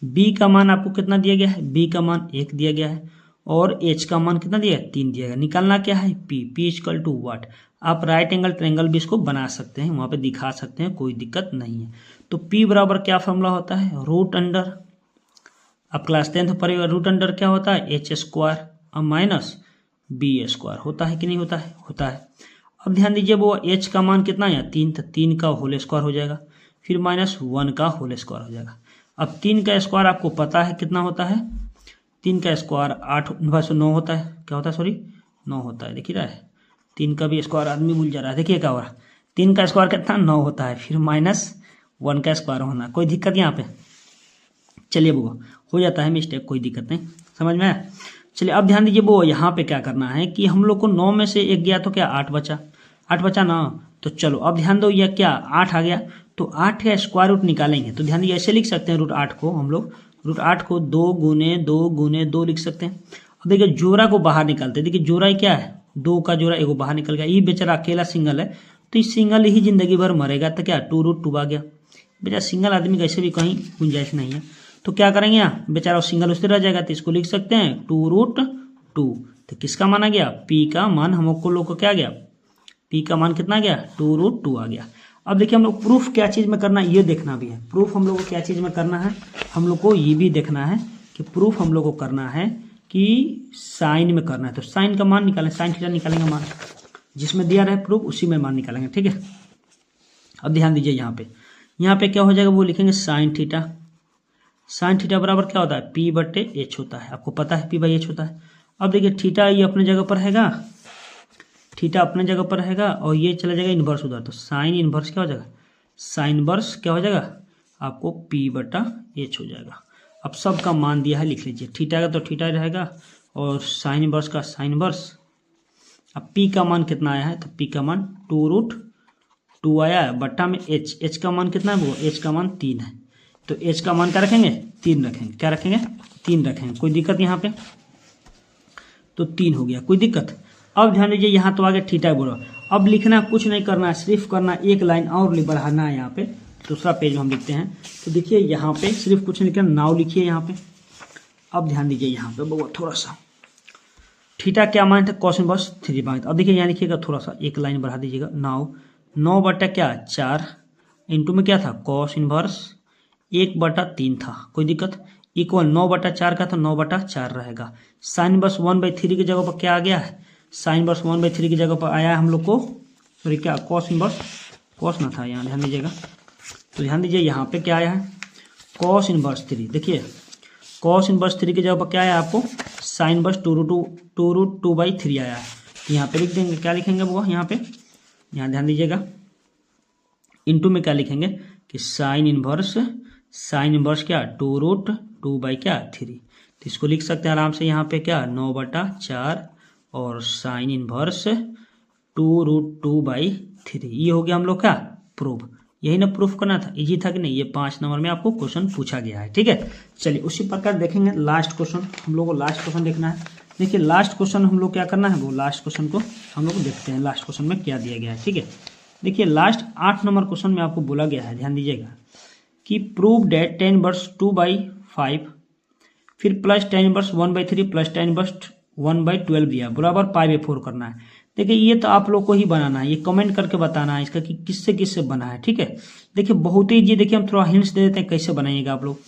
Speaker 1: b का मान आपको कितना दिया गया है, b का मान 1 दिया गया है और h का मान कितना दिया है 3 दिया गया। निकालना क्या है p इक्वल टू व्हाट। आप राइट एंगल ट्रायंगल भी इसको बना सकते हैं, वहां पे दिखा सकते हैं, कोई दिक्कत नहीं है। तो p बराबर क्या फॉर्मूला होता है रूट अंडर, अब क्लास 10th पढ़ेगा, रूट अंडर क्या होता है h² और माइनस b² होता है कि नहीं होता है, होता है। अब ध्यान दीजिए वो h का मान कितना है 3, तो 3 का होल स्क्वायर हो जाएगा, फिर माइनस 1 का होल स्क्वायर हो जाएगा। अब 3 का स्क्वायर आपको पता है कितना होता है, 3 का स्क्वायर 9 होता है, क्या होता है सॉरी 9 होता है। देखिए रहा है 3 का भी स्क्वायर आदमी भूल जा रहा है। देखिए क्या हो रहा है 3 का स्क्वायर कितना 9 होता है, फिर माइनस 1 का स्क्वायर होना। कोई दिक्कत यहाँ पे, चलिए वो हो जाता है मिस्टेक, कोई दिक्कत नहीं, समझ में आया। चलिए अब ध्यान दीजिए वो यहाँ पे क्या करना है कि हम लोग को 9 में से 1 गया तो क्या 8 बचा ना। तो चलो अब ध्यान दो यह क्या 8 आ गया, तो 8 का स्क्वायर रूट निकालेंगे। तो ध्यान दीजिए ऐसे लिख सकते हैं √8 को हम लोग, √8 को 2 गुने 2 लिख सकते हैं। अब देखिए जोड़ा को बाहर निकालते हैं। देखिए जोड़ा क्या है 2 का जोड़ा एगो बाहर निकल गया, ये बेचारा अकेला सिंगल है तो इस सिंगल ही जिंदगी भर मरेगा, तो क्या 2√2 आ गया। बेचारा सिंगल आदमी कैसे भी कहीं गुंजाइश नहीं है, तो क्या करेंगे यहाँ बेचारा सिंगल उससे रह जाएगा, तो इसको लिख सकते हैं 2√2। तो किसका मान आ गया p का मान, हम लोग को क्या आ गया p का मान कितना आ गया 2√2 आ गया। अब देखिए हम लोग प्रूफ क्या चीज़ में करना है ये देखना भी है। प्रूफ हम लोग को क्या चीज़ में करना है, हम लोग को ये भी देखना है कि प्रूफ हम लोग को करना है कि साइन में करना है। तो साइन का मान निकालें, साइन थीटा निकालेंगे मान, जिसमें दिया रहे प्रूफ उसी में मान निकालेंगे, ठीक है। अब ध्यान दीजिए यहाँ पे क्या हो जाएगा, वो लिखेंगे साइन थीटा बराबर क्या होता है p/h होता है, आपको पता है p/h होता है। अब देखिए थीटा ये अपने जगह पर रहेगा, थीटा अपने जगह पर रहेगा और ये चला जाएगा इन्वर्स उधर, तो साइन इन्वर्स क्या हो जाएगा, साइन इन्वर्स क्या हो जाएगा आपको p/h हो जाएगा। अब सब का मान दिया है लिख लीजिए, थीटा का तो थीटा रहेगा और साइन इन्वर्स का साइन इन्वर्स। अब p का मान कितना आया है, तो p का मान 2√2 आया है बट्टा में h का मान कितना है, वो h का मान 3 है, तो h का मान क्या रखेंगे 3 रखेंगे, क्या रखेंगे 3 रखेंगे। कोई दिक्कत यहाँ पे, तो 3 हो गया, कोई दिक्कत। अब ध्यान दीजिए यहाँ तो आगे थीटा बोलो, अब लिखना कुछ नहीं करना है, सिर्फ करना एक लाइन और बढ़ाना है यहाँ पे, दूसरा पेज में हम लिखते हैं। तो देखिए यहाँ पे सिर्फ कुछ नहीं लिखना, नाउ लिखिए यहाँ पे। अब ध्यान दीजिए यहाँ पे बहुत थोड़ा सा, थीटा क्या मान था, cos इनवर्स 3 मान था। अब देखिए यहाँ लिखिएगा, थोड़ा सा एक लाइन बढ़ा दीजिएगा। नाउ 9/4 इंटू में क्या था, cos इनवर्स 1/3 था, कोई दिक्कत, इक्वल 9/4 का तो 9/4 रहेगा। साइन इनवर्स 1/3 की जगह पर क्या आ गया है, साइन इनवर्स 1/3 की जगह पर आया है हम लोग को, सॉरी क्या, cos इनवर्स, cos ना था यहाँ, ध्यान दीजिएगा। तो ध्यान दीजिए यहाँ पे क्या आया है, cos इनवर्स 3। देखिए cos इनवर्स 3 की जगह पर क्या आया आपको, साइन इनवर्स 2√2/3 आया है। यहाँ पे लिख देंगे, क्या लिखेंगे वो यहाँ पे, यहाँ ध्यान दीजिएगा, इनटू में क्या लिखेंगे कि साइन इनवर्स क्या 2√2/3। तो इसको लिख सकते हैं आराम से यहाँ पे क्या 9/4 और साइन इनवर्स 2√2/3। ये हो गया हम लोग का प्रूफ। यही ना प्रूफ करना था, इजी था कि नहीं। ये 5 नंबर में आपको क्वेश्चन पूछा गया है, ठीक है। चलिए उसी प्रकार देखेंगे लास्ट क्वेश्चन, हम लोग को लास्ट क्वेश्चन देखना है। देखिए लास्ट क्वेश्चन हम लोग क्या करना है, वो लास्ट क्वेश्चन को हम लोग देखते हैं, लास्ट क्वेश्चन में क्या दिया गया है, ठीक है। देखिए लास्ट 8 नंबर क्वेश्चन में आपको बोला गया है, ध्यान दीजिएगा, कि प्रूव डेट tan इनवर्स 2/5 फिर plus tan inverse 1/3 plus tan inverse 1/12 दिया, बराबर π/4 करना है। देखिए ये तो आप लोग को ही बनाना है, ये कमेंट करके बताना है इसका कि किससे किससे बना है, ठीक है। देखिए बहुत ही इजी, देखिए हम थोड़ा हिंट्स दे देते हैं कैसे बनाइएगा आप लोग।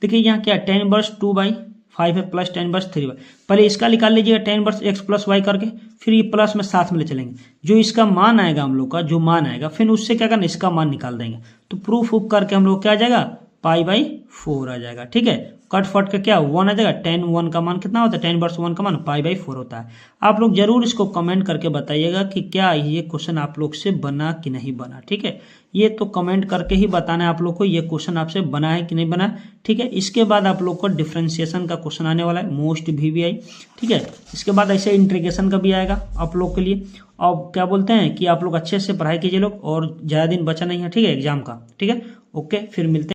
Speaker 1: देखिए यहाँ क्या tan इनवर्स 2/5 है प्लस tan इनवर्स 3, पहले इसका निकाल लीजिएगा tan inverse x plus y करके, फिर ये प्लस में साथ में ले चलेंगे, जो इसका मान आएगा हम लोग का, जो मान आएगा फिर उससे क्या करना, इसका मान निकाल देंगे। तो प्रूफ उप करके हम लोग क्या आ जाएगा, π/4 आ जाएगा, ठीक है। कट फट का क्या 1 आ जाएगा, tan 1 का मान कितना होता है, tan इनवर्स 1 का मान π/4 होता है। आप लोग जरूर इसको कमेंट करके बताइएगा कि क्या ये क्वेश्चन आप लोग से बना कि नहीं बना, ठीक है। ये तो कमेंट करके ही बताना है आप लोग को ये क्वेश्चन आपसे बना है कि नहीं बना, ठीक है। इसके बाद आप लोग को डिफरेंशिएशन का क्वेश्चन आने वाला है, मोस्ट VVI, ठीक है। इसके बाद ऐसे इंटीग्रेशन का भी आएगा आप लोग के लिए। अब क्या बोलते हैं कि आप लोग अच्छे से पढ़ाई कीजिए लोग, और ज़्यादा दिन बचा नहीं है, ठीक है, एग्जाम का, ठीक है। ओके, फिर मिलते हैं।